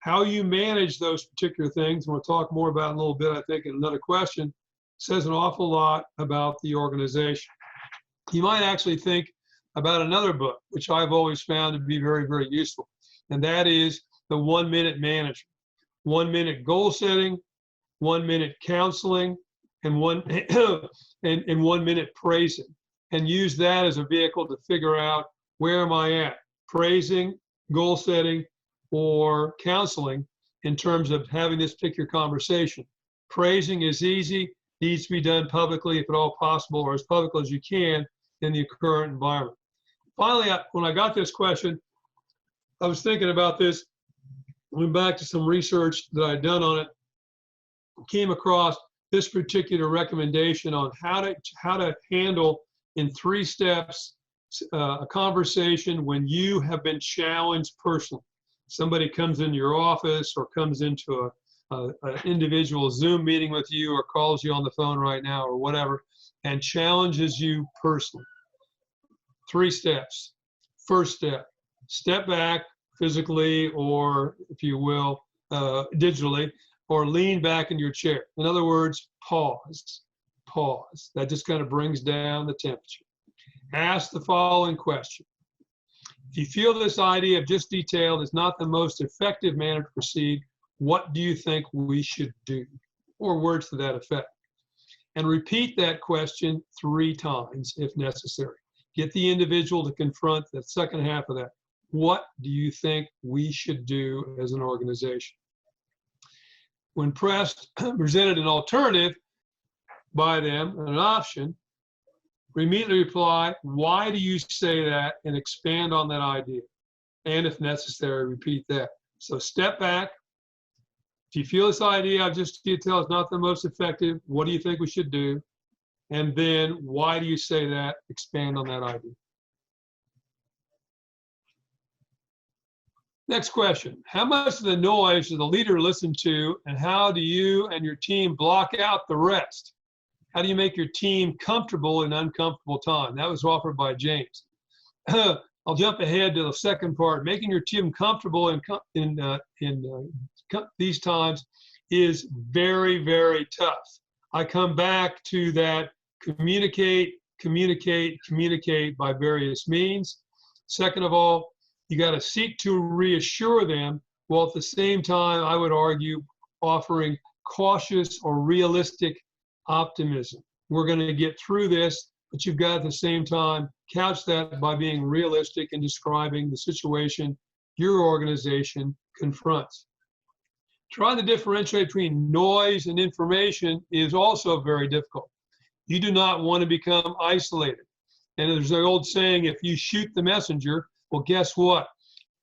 How you manage those particular things, and we'll talk more about in a little bit, I think, in another question, says an awful lot about the organization. You might actually think about another book, which I've always found to be very, very useful, and that is The 1 Minute Manager. 1 minute goal setting, 1 minute counseling, and one and 1 minute praising, and use that as a vehicle to figure out where am I at, praising, goal setting, or counseling in terms of having this particular conversation. Praising is easy, needs to be done publicly if at all possible, or as public as you can in the current environment. Finally, when I got this question, I was thinking about this, went back to some research that I'd done on it, came across this particular recommendation on how to handle in 3 steps a conversation when you have been challenged personally. Somebody comes into your office or comes into an individual Zoom meeting with you or calls you on the phone right now or whatever and challenges you personally. 3 steps. First step, step back physically or, if you will, digitally, or lean back in your chair. In other words, pause. Pause. That just kind of brings down the temperature. Ask the following question. If you feel this idea of just detailed is not the most effective manner to proceed, what do you think we should do? Or words to that effect. And repeat that question 3 times if necessary. Get the individual to confront the second half of that. What do you think we should do as an organization? When pressed, presented an alternative by them, an option, immediately reply, why do you say that, and expand on that idea. And if necessary, repeat that. So step back. If you feel this idea of just detail is not the most effective, what do you think we should do? And then why do you say that? Expand on that idea. Next question. How much of the noise does the leader listen to, and how do you and your team block out the rest? How do you make your team comfortable in uncomfortable time? That was offered by James. I'll jump ahead to the second part. Making your team comfortable in these times is very, very tough. I come back to that communicate by various means. Second of all, you got to seek to reassure them, while at the same time, I would argue, offering cautious or realistic optimism. We're going to get through this, but you've got at the same time couch that by being realistic and describing the situation your organization confronts. Trying to differentiate between noise and information is also very difficult. You do not want to become isolated. And there's an old saying, if you shoot the messenger, well, guess what?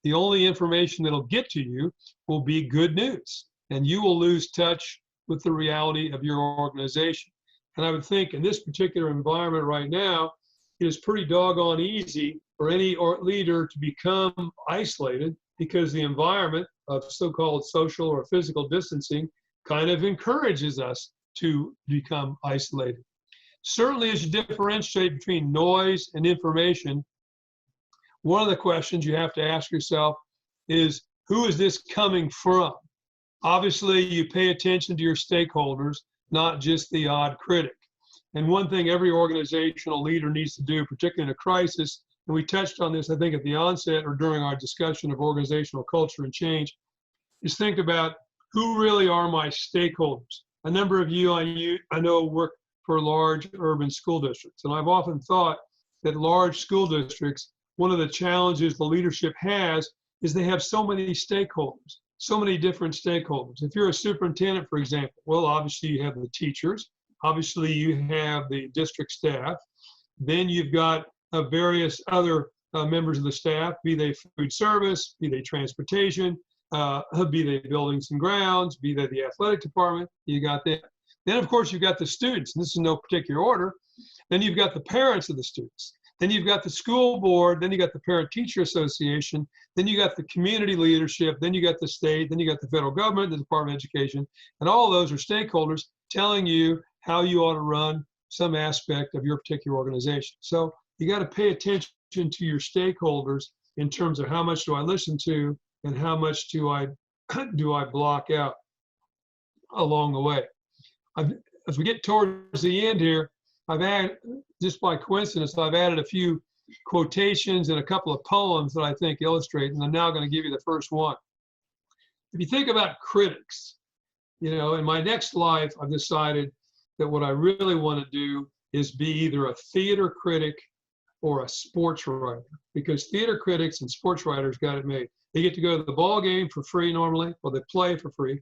The only information that'll get to you will be good news, and you will lose touch with the reality of your organization. And I would think in this particular environment right now, it is pretty doggone easy for any leader to become isolated because the environment of so-called social or physical distancing kind of encourages us to become isolated. Certainly, as you differentiate between noise and information, one of the questions you have to ask yourself is, who is this coming from? Obviously, you pay attention to your stakeholders, not just the odd critic. And one thing every organizational leader needs to do, particularly in a crisis, and we touched on this, I think, at the onset or during our discussion of organizational culture and change, is think about who really are my stakeholders. A number of you I know work for large urban school districts, and I've often thought that large school districts, one of the challenges the leadership has is they have so many stakeholders, so many different stakeholders. If you're a superintendent, for example, well, obviously you have the teachers, obviously you have the district staff, then you've got various other members of the staff, be they food service, be they transportation, be they buildings and grounds, be they the athletic department, you got that. Then, of course, you've got the students, and this is in no particular order. Then you've got the parents of the students. Then you've got the school board, then you got the parent-teacher association, then you got the community leadership, then you got the state, then you got the federal government, the Department of Education, and all of those are stakeholders telling you how you ought to run some aspect of your particular organization. So you got to pay attention to your stakeholders in terms of how much do I listen to and how much do I block out along the way. As we get towards the end here, I've added, just by coincidence, I've added a few quotations and a couple of poems that I think illustrate, and I'm now going to give you the first one. If you think about critics, you know, in my next life, I've decided that what I really want to do is be either a theater critic or a sports writer, because theater critics and sports writers got it made. They get to go to the ball game for free normally, or they play for free,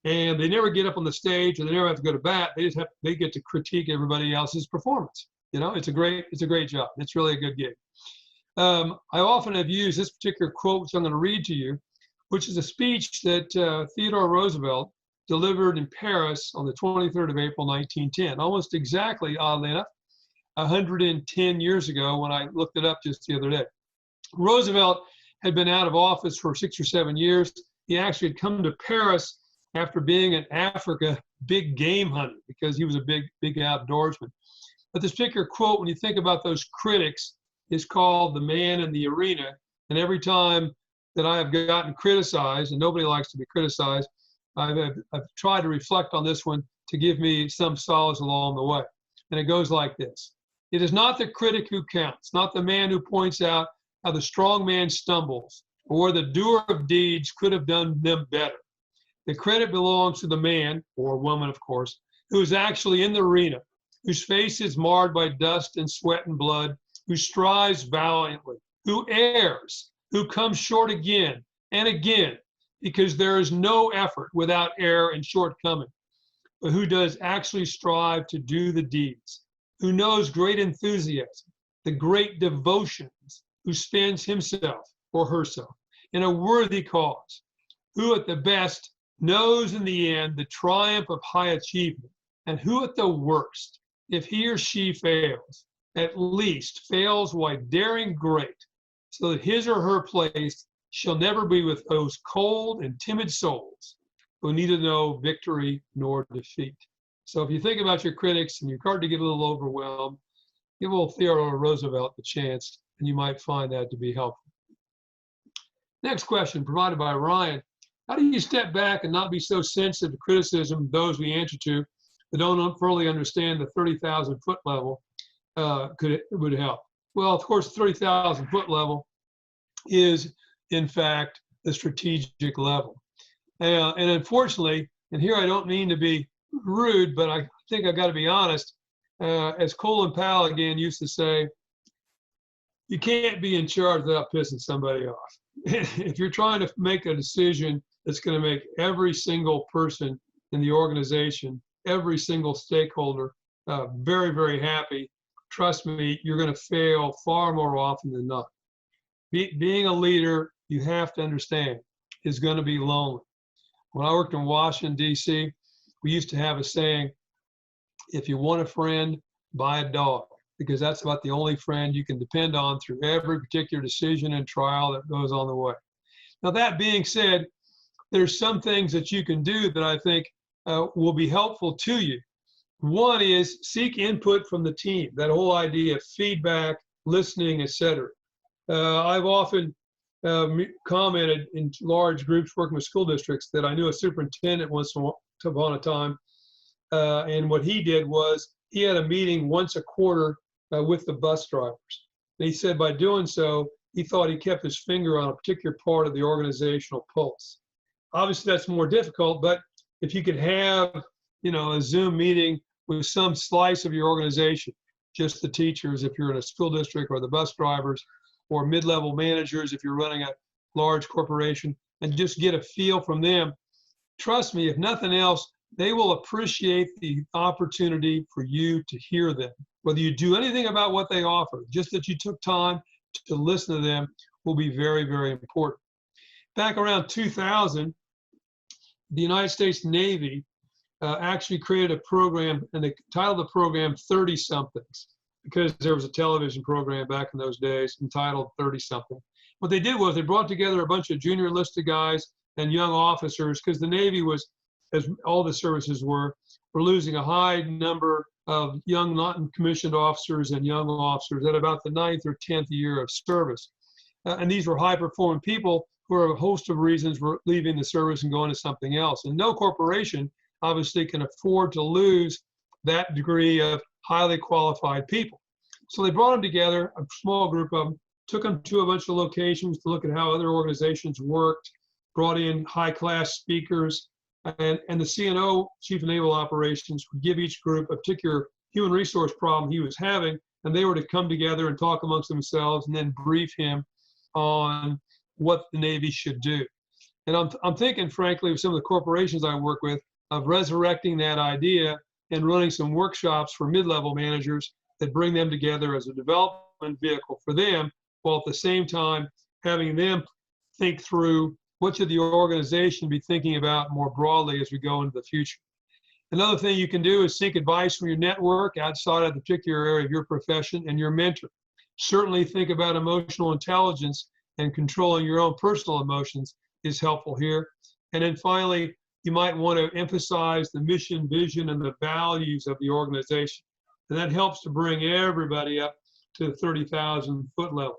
and they never get up on the stage, or they never have to go to bat. They get to critique everybody else's performance. You know, it's a great job. It's really a good gig. I often have used this particular quote, which I'm going to read to you, which is a speech that Theodore Roosevelt delivered in Paris on the 23rd of April, 1910, almost exactly, oddly enough, 110 years ago when I looked it up just the other day. Roosevelt had been out of office for 6 or 7 years. He actually had come to Paris after being in Africa big game hunting, because he was a big outdoorsman. But this particular quote, when you think about those critics, is called The Man in the Arena. And every time that I have gotten criticized, and nobody likes to be criticized, I've tried to reflect on this one to give me some solace along the way. And it goes like this. It is not the critic who counts, not the man who points out how the strong man stumbles, or where the doer of deeds could have done them better. The credit belongs to the man, or woman, of course, who is actually in the arena, whose face is marred by dust and sweat and blood, who strives valiantly, who errs, who comes short again and again, because there is no effort without error and shortcoming, but who does actually strive to do the deeds, who knows great enthusiasm, the great devotions, who spends himself or herself in a worthy cause, who at the best knows in the end the triumph of high achievement, and who at the worst, if he or she fails, at least fails while daring great, so that his or her place shall never be with those cold and timid souls who neither know victory nor defeat. So if you think about your critics and you're starting to get a little overwhelmed, give old Theodore Roosevelt a chance, and you might find that to be helpful. Next question, provided by Ryan. How do you step back and not be so sensitive to criticism of those we answer to that don't fully understand the 30,000-foot level would help? Well, of course, 30,000-foot level is, in fact, the strategic level. And unfortunately, and here I don't mean to be rude, but I think I've got to be honest, as Colin Powell again used to say, you can't be in charge without pissing somebody off. If you're trying to make a decision that's going to make every single person in the organization, every single stakeholder very, very happy, trust me, you're going to fail far more often than not. Being a leader, you have to understand, is going to be lonely. When I worked in Washington, D.C., we used to have a saying, if you want a friend, buy a dog, because that's about the only friend you can depend on through every particular decision and trial that goes on the way. Now, that being said, there's some things that you can do that I think will be helpful to you. One is seek input from the team, that whole idea of feedback, listening, etc. I've often commented in large groups working with school districts that I knew a superintendent once upon a time, and what he did was he had a meeting once a quarter with the bus drivers. And he said by doing so, he thought he kept his finger on a particular part of the organizational pulse. Obviously, that's more difficult, but if you could have, a Zoom meeting with some slice of your organization, just the teachers if you're in a school district, or the bus drivers, or mid-level managers if you're running a large corporation, and just get a feel from them. Trust me, if nothing else, they will appreciate the opportunity for you to hear them. Whether you do anything about what they offer, just that you took time to listen to them will be very, very important. Back around 2000, the United States Navy actually created a program, and they titled the program 30-somethings, because there was a television program back in those days entitled 30-something. What they did was they brought together a bunch of junior enlisted guys and young officers, because the Navy was, as all the services were losing a high number of young non-commissioned officers and young officers at about the 9th or 10th year of service. And these were high-performing people who, for a host of reasons, were leaving the service and going to something else. And no corporation obviously can afford to lose that degree of highly qualified people. So they brought them together, a small group of them, took them to a bunch of locations to look at how other organizations worked, brought in high-class speakers, And the CNO, Chief of Naval Operations, would give each group a particular human resource problem he was having, and they were to come together and talk amongst themselves and then brief him on what the Navy should do. And I'm thinking, frankly, of some of the corporations I work with, of resurrecting that idea and running some workshops for mid-level managers that bring them together as a development vehicle for them, while at the same time having them think through what should the organization be thinking about more broadly as we go into the future. Another thing you can do is seek advice from your network outside of the particular area of your profession and your mentor. Certainly think about emotional intelligence, and controlling your own personal emotions is helpful here. And then finally, you might want to emphasize the mission, vision, and the values of the organization. And that helps to bring everybody up to the 30,000 foot level.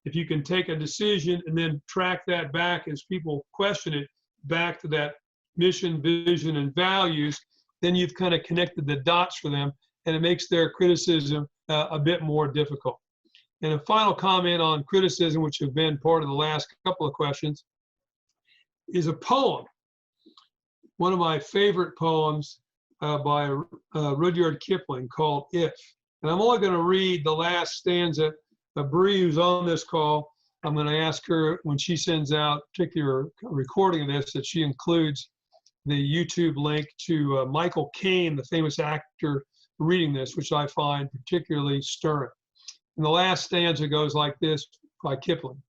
If you can take a decision and then track that back as people question it, back to that mission, vision, and values, then you've kind of connected the dots for them, and it makes their criticism a bit more difficult. And a final comment on criticism, which have been part of the last couple of questions, is a poem. One of my favorite poems by Rudyard Kipling called If. And I'm only going to read the last stanza. Bree, who's on this call, I'm going to ask her when she sends out a particular recording of this that she includes the YouTube link to Michael Caine, the famous actor, reading this, which I find particularly stirring. And the last stanza goes like this by Kipling.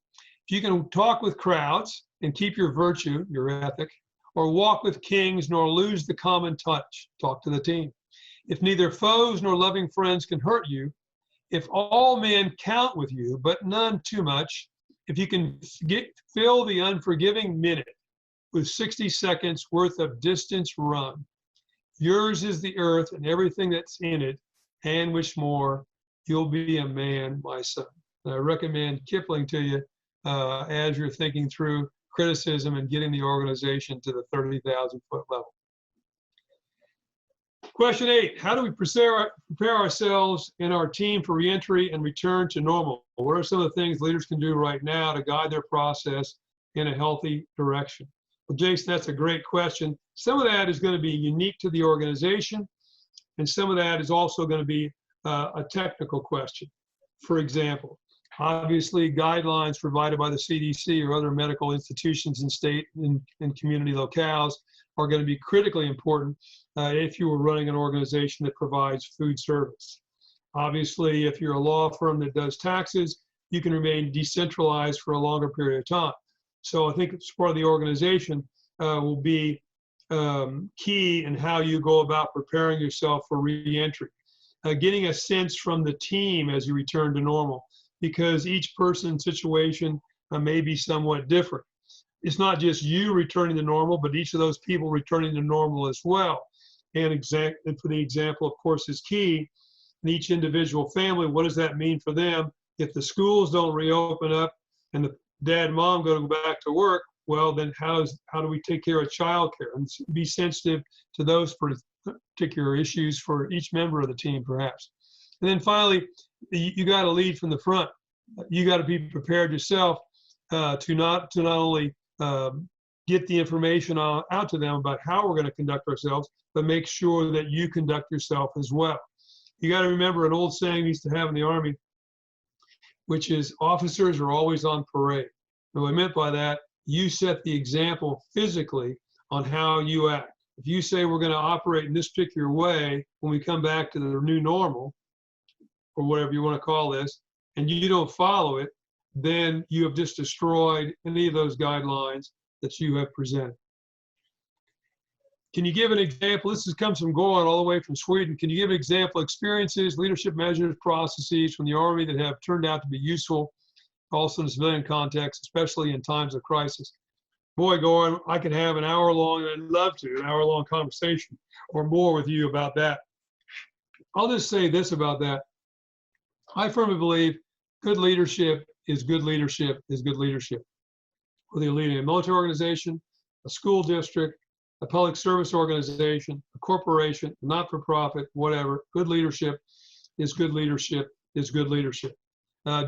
If you can talk with crowds and keep your virtue, your ethic, or walk with kings nor lose the common touch, talk to the team. If neither foes nor loving friends can hurt you, if all men count with you, but none too much, if you can fill the unforgiving minute with 60 seconds worth of distance run, yours is the earth and everything that's in it, and which more, you'll be a man, my son. And I recommend Kipling to you as you're thinking through criticism and getting the organization to the 30,000 foot level. Question 8, how do we prepare ourselves and our team for reentry and return to normal? What are some of the things leaders can do right now to guide their process in a healthy direction? Well, Jason, that's a great question. Some of that is going to be unique to the organization, and some of that is also going to be a technical question. For example, obviously guidelines provided by the CDC or other medical institutions in state and community locales are going to be critically important if you were running an organization that provides food service. Obviously, if you're a law firm that does taxes, you can remain decentralized for a longer period of time. So I think it's part of the organization will be key in how you go about preparing yourself for reentry. Getting a sense from the team as you return to normal, because each person's situation may be somewhat different. It's not just you returning to normal, but each of those people returning to normal as well. And for the example, of course, is key. In each individual family, what does that mean for them? If the schools don't reopen up and the dad and mom go back to work, well, then how do we take care of childcare? And be sensitive to those particular issues for each member of the team, perhaps. And then finally, you got to lead from the front. You got to be prepared yourself to not only get the information out to them about how we're going to conduct ourselves, but make sure that you conduct yourself as well. You got to remember an old saying we used to have in the Army, which is officers are always on parade. And what I meant by that, you set the example physically on how you act. If you say we're going to operate in this particular way when we come back to the new normal, or whatever you want to call this, and you don't follow it, then you have just destroyed any of those guidelines that you have presented. Can you give an example? This comes from Goran all the way from Sweden. Can you give an example of experiences, leadership measures, processes from the Army that have turned out to be useful also in the civilian context, especially in times of crisis? Boy, Goran, I could have an hour-long, and I'd love to, an hour-long conversation or more with you about that. I'll just say this about that. I firmly believe good leadership is good leadership is good leadership. Whether you're leading a military organization, a school district, a public service organization, a corporation, a not-for-profit, whatever, good leadership is good leadership is good leadership.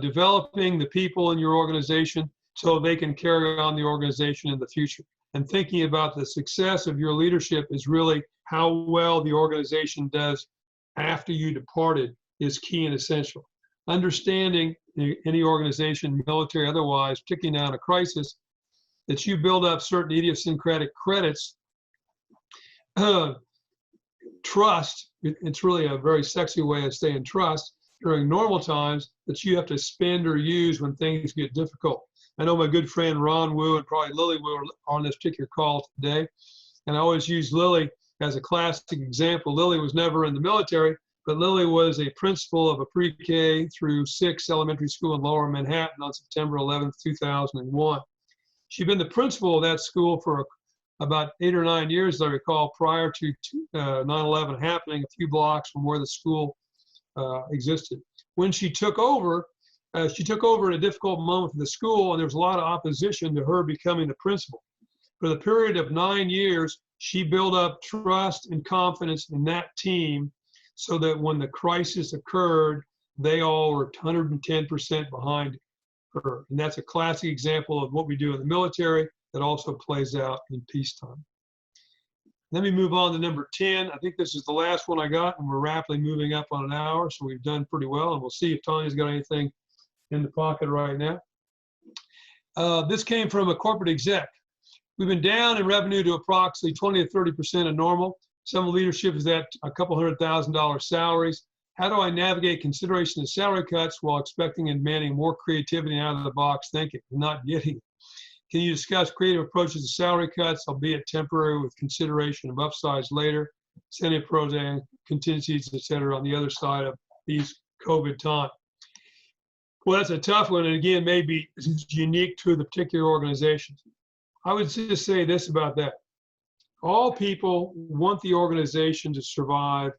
Developing the people in your organization so they can carry on the organization in the future. and thinking about the success of your leadership is really how well the organization does after you departed is key and essential. Understanding any organization, military, otherwise, particularly now in a crisis, that you build up certain idiosyncratic credits, trust, it's really a very sexy way of saying trust, during normal times that you have to spend or use when things get difficult. I know my good friend Ron Wu and probably Lily Wu are on this particular call today, and I always use Lily as a classic example. Lily was never in the military, but Lily was a principal of a pre-K through 6 elementary school in Lower Manhattan on September 11th, 2001. She'd been the principal of that school for about 8 or 9 years, as I recall, prior to 9/11 happening, a few blocks from where the school existed. When she took over in a difficult moment for the school, and there was a lot of opposition to her becoming the principal. For the period of 9 years, she built up trust and confidence in that team so that when the crisis occurred, they all were 110% behind her. And that's a classic example of what we do in the military that also plays out in peacetime. Let me move on to number 10. I think this is the last one I got, and we're rapidly moving up on an hour, so we've done pretty well. And we'll see if Tanya's got anything in the pocket right now. This came from a corporate exec. We've been down in revenue to approximately 20 to 30% of normal. Some leadership is at a couple $100,000 salaries. How do I navigate consideration of salary cuts while expecting and demanding more creativity and out-of-the-box thinking and not getting it? Can you discuss creative approaches to salary cuts, albeit temporary, with consideration of upsides later, incentive programs, contingencies, et cetera, on the other side of these COVID times? Well, that's a tough one, and again, maybe unique to the particular organization. I would just say this about that. All people want the organization to survive,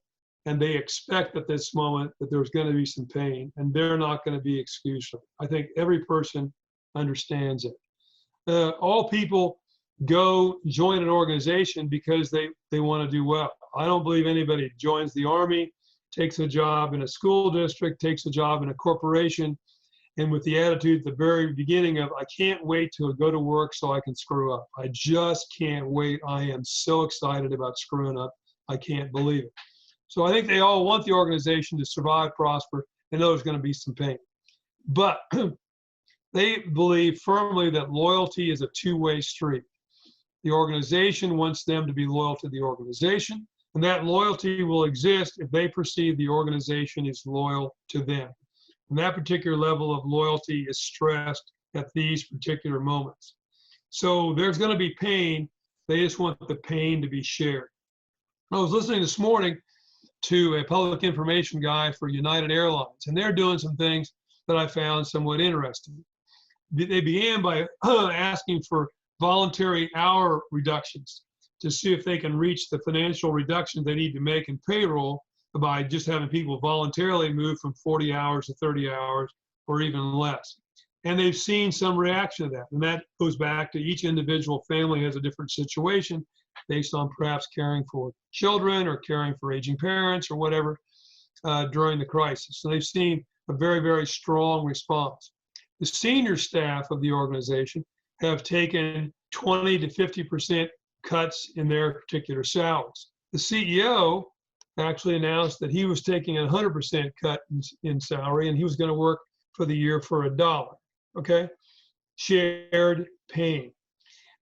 and they expect at this moment that there's going to be some pain, and they're not going to be excused. I think every person understands it. All people go join an organization because they want to do well. I don't believe anybody joins the Army, takes a job in a school district, takes a job in a corporation, and with the attitude at the very beginning of, I can't wait to go to work so I can screw up. I just can't wait. I am so excited about screwing up. I can't believe it. So I think they all want the organization to survive, prosper, and know there's going to be some pain. But they believe firmly that loyalty is a two-way street. The organization wants them to be loyal to the organization, and that loyalty will exist if they perceive the organization is loyal to them. And that particular level of loyalty is stressed at these particular moments. So there's going to be pain. They just want the pain to be shared. I was listening this morning to a public information guy for United Airlines, and they're doing some things that I found somewhat interesting. They began by asking for voluntary hour reductions to see if they can reach the financial reductions they need to make in payroll by just having people voluntarily move from 40 hours to 30 hours or even less. And they've seen some reaction to that. And that goes back to each individual family has a different situation based on perhaps caring for children or caring for aging parents or whatever during the crisis. So they've seen a very, very strong response. The senior staff of the organization have taken 20 to 50% cuts in their particular salaries. The CEO actually announced that he was taking a 100% cut in salary, and he was going to work for the year for $1. Okay? Shared pain.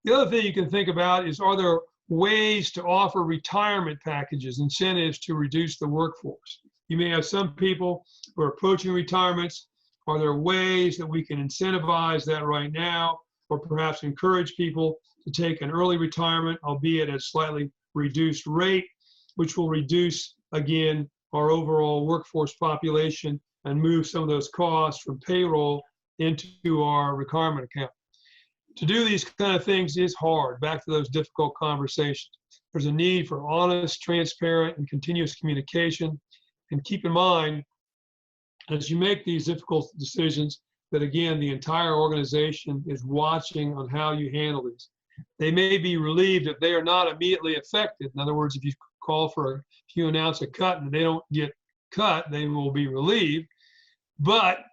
The other thing you can think about is, are there ways to offer retirement packages, incentives to reduce the workforce? You may have some people who are approaching retirements. Are there ways that we can incentivize that right now, or perhaps encourage people to take an early retirement, albeit at a slightly reduced rate, which will reduce, again, our overall workforce population and move some of those costs from payroll into our retirement account. To do these kind of things is hard. Back to those difficult conversations. There's a need for honest, transparent, and continuous communication. And keep in mind, as you make these difficult decisions, that again, the entire organization is watching on how you handle these. They may be relieved if they are not immediately affected. In other words, if you if you announce a cut and they don't get cut, they will be relieved. But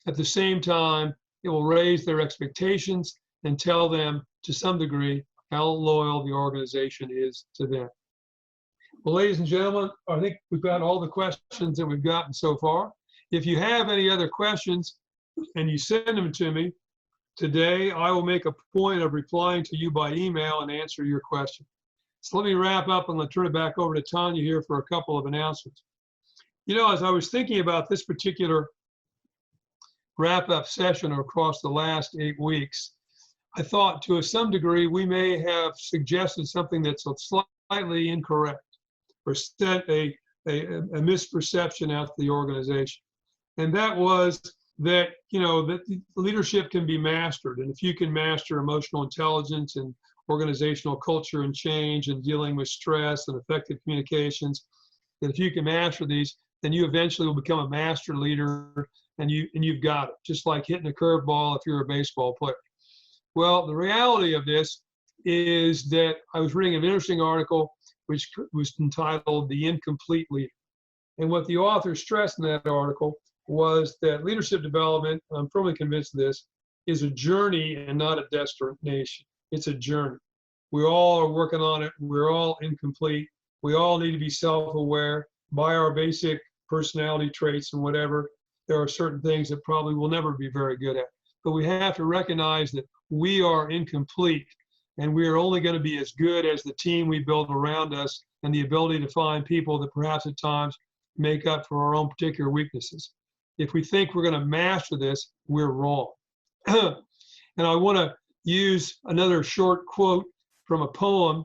at the same time, it will raise their expectations and tell them to some degree, how loyal the organization is to them. Well, ladies and gentlemen, I think we've got all the questions that we've gotten so far. If you have any other questions and you send them to me today, I will make a point of replying to you by email and answer your question. So let me wrap up and turn it back over to Tanya here for a couple of announcements. You know, as I was thinking about this particular wrap-up session across the last 8 weeks, I thought to some degree we may have suggested something that's slightly incorrect or sent a misperception out to the organization. And that was that, you know, that leadership can be mastered. And if you can master emotional intelligence and organizational culture and change and dealing with stress and effective communications, that if you can master these, then you eventually will become a master leader, and you've got it, just like hitting a curveball if you're a baseball player. Well, the reality of this is that I was reading an interesting article which was entitled The Incomplete Leader. And what the author stressed in that article was that leadership development, I'm firmly convinced of this, is a journey and not a destination. It's a journey. We all are working on it. We're all incomplete. We all need to be self-aware. By our basic personality traits and whatever, there are certain things that probably we'll never be very good at. But we have to recognize that we are incomplete, and we are only going to be as good as the team we build around us and the ability to find people that perhaps at times make up for our own particular weaknesses. If we think we're going to master this, we're wrong. And I want to use another short quote from a poem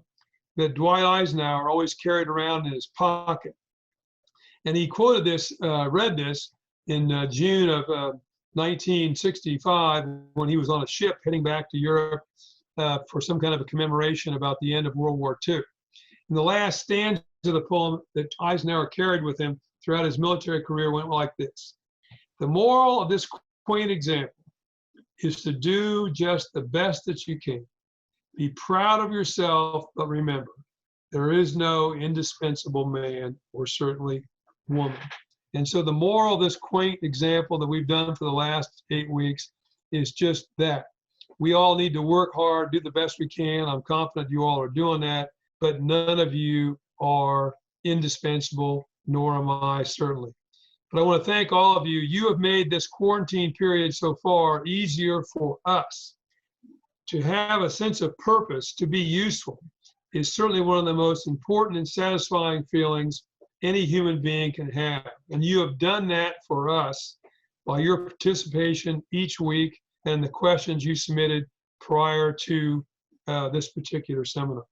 that Dwight Eisenhower always carried around in his pocket. And he quoted this, read this in June of 1965 when he was on a ship heading back to Europe for some kind of a commemoration about the end of World War II. And the last stanza of the poem that Eisenhower carried with him throughout his military career went like this: "The moral of this quaint example is to do just the best that you can. Be proud of yourself, but remember, there is no indispensable man or certainly woman." And so the moral of this quaint example that we've done for the last 8 weeks is just that. We all need to work hard, do the best we can. I'm confident you all are doing that, but none of you are indispensable, nor am I, certainly. But I want to thank all of you. You have made this quarantine period so far easier for us. To have a sense of purpose, to be useful, is certainly one of the most important and satisfying feelings any human being can have. And you have done that for us by your participation each week and the questions you submitted prior to this particular seminar.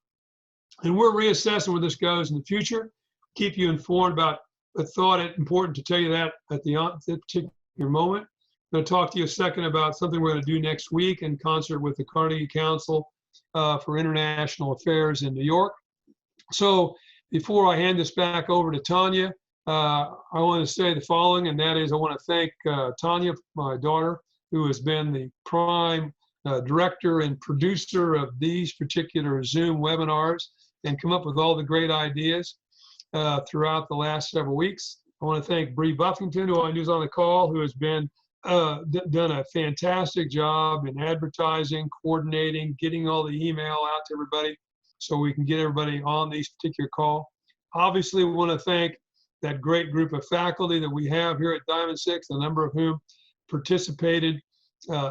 And we're reassessing where this goes in the future, keep you informed about. I thought it important to tell you that at the particular moment. I'm going to talk to you a second about something we're going to do next week in concert with the Carnegie Council for International Affairs in New York. So before I hand this back over to Tanya, I want to say the following, and that is I want to thank Tanya, my daughter, who has been the prime director and producer of these particular Zoom webinars and come up with all the great ideas throughout the last several weeks. I want to thank Bree Buffington, who I knew was on the call, who has been done a fantastic job in advertising, coordinating, getting all the email out to everybody so we can get everybody on these particular call. Obviously, we want to thank that great group of faculty that we have here at Diamond Six, a number of whom participated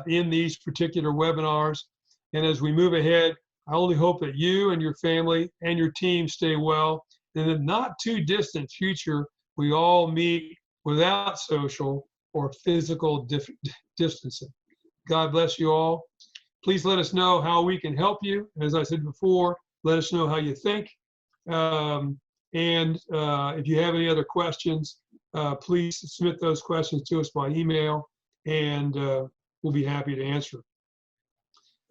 in these particular webinars. And as we move ahead, I only hope that you and your family and your team stay well. In the not too distant future, we all meet without social or physical distancing. God bless you all. Please let us know how we can help you. As I said before, let us know how you think. If you have any other questions, please submit those questions to us by email, and we'll be happy to answer.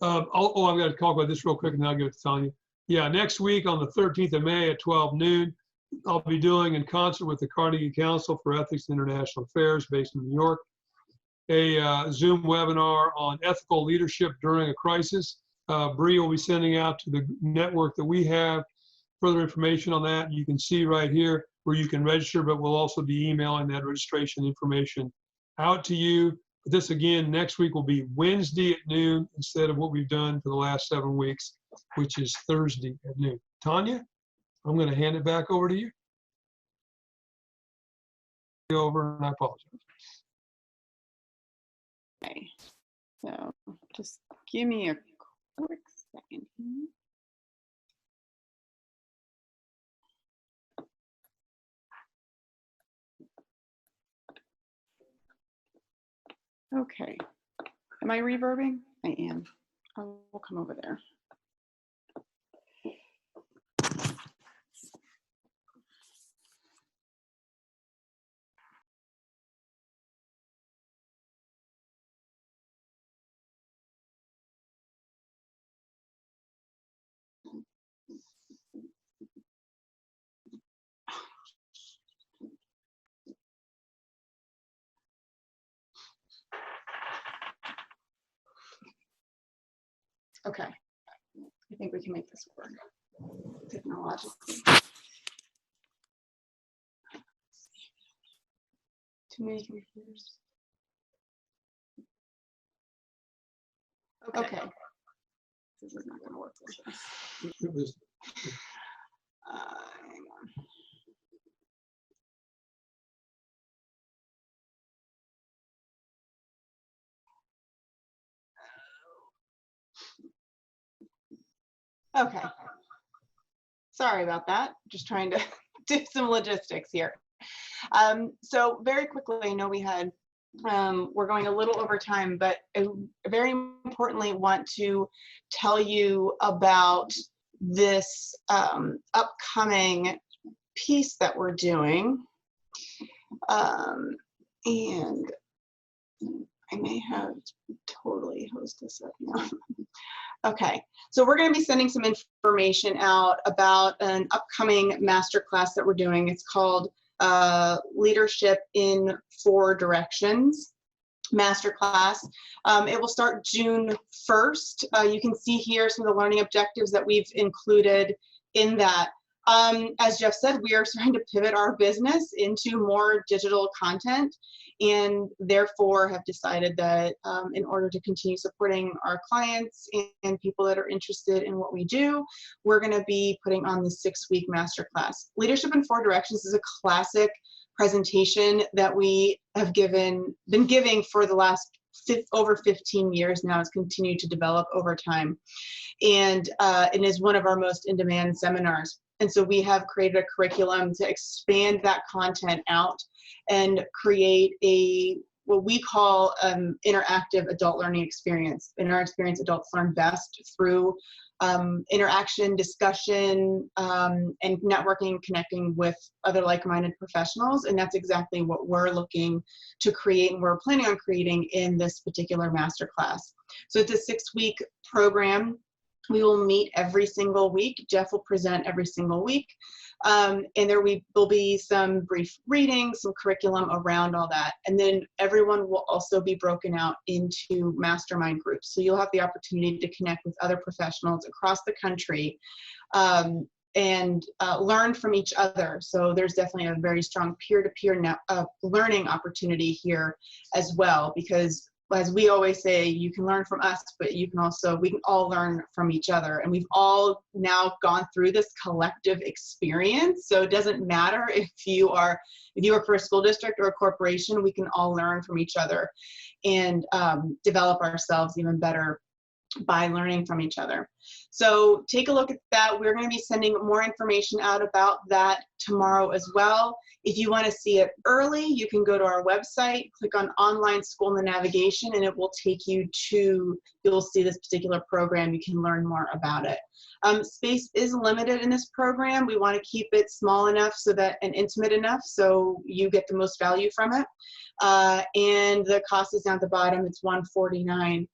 I've got to talk about this real quick, and then I'll give it to Tanya. Yeah, next week on the 13th of May at 12 noon, I'll be doing in concert with the Carnegie Council for Ethics and International Affairs based in New York, a Zoom webinar on ethical leadership during a crisis. Bree will be sending out to the network that we have further information on that. You can see right here where you can register, but we'll also be emailing that registration information out to you. But this again, next week will be Wednesday at noon instead of what we've done for the last 7 weeks, which is Thursday at noon. Tanya, I'm going to hand it back over to you. Over, and I apologize. Okay, so just give me a quick second here. Okay, am I reverbing? I am. I will come over there. Okay, I think we can make this work technologically. Too many computers. Okay. This is not going to work. Hang on. Okay. Sorry about that. Just trying to do some logistics here. So very quickly, I know we had, we're going a little over time, but I very importantly want to tell you about this upcoming piece that we're doing. And I may have totally hosed this up now. Okay, so we're going to be sending some information out about an upcoming masterclass that we're doing. It's called Leadership in 4 Directions Masterclass. It will start June 1st. You can see here some of the learning objectives that we've included in that. As Jeff said, we are trying to pivot our business into more digital content, and therefore have decided that in order to continue supporting our clients and people that are interested in what we do, we're going to be putting on the 6-week masterclass. Leadership in 4 Directions is a classic presentation that we have been giving for the last over 15 years now. It's continued to develop over time, and it is one of our most in-demand seminars. And so we have created a curriculum to expand that content out and create what we call interactive adult learning experience. In our experience, adults learn best through interaction, discussion, and networking, connecting with other like-minded professionals. And that's exactly what we're looking to create, and we're planning on creating in this particular masterclass. So it's a 6-week program. We will meet every single week. Jeff will present every single week. And there will be some brief reading, some curriculum around all that. And then everyone will also be broken out into mastermind groups. So you'll have the opportunity to connect with other professionals across the country and learn from each other. So there's definitely a very strong peer-to-peer learning opportunity here as well, because as we always say, you can learn from us, but we can all learn from each other. And we've all now gone through this collective experience. So it doesn't matter if you work for a school district or a corporation, we can all learn from each other and develop ourselves even better by learning from each other. So take a look at that. We're going to be sending more information out about that tomorrow as well. If you want to see it early, you can go to our website, click on Online School in the navigation, and it will take you to, you'll see this particular program. You can learn more about it. Space is limited in this program. We want to keep it small enough and intimate enough so you get the most value from it. And the cost is down at the bottom. It's $149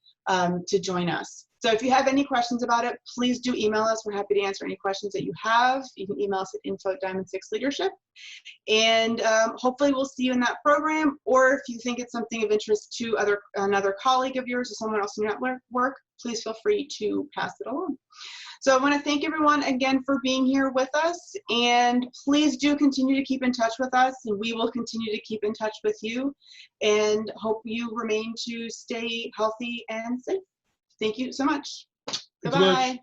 to join us. So if you have any questions about it, please do email us. We're happy to answer any questions that you have. You can email us at info@Diamond6Leadership. And hopefully we'll see you in that program. Or if you think it's something of interest to another colleague of yours or someone else in your network, please feel free to pass it along. So I want to thank everyone again for being here with us, and please do continue to keep in touch with us, and we will continue to keep in touch with you, and hope you remain to stay healthy and safe. Thank you so much. Thanks, Mitch. Goodbye.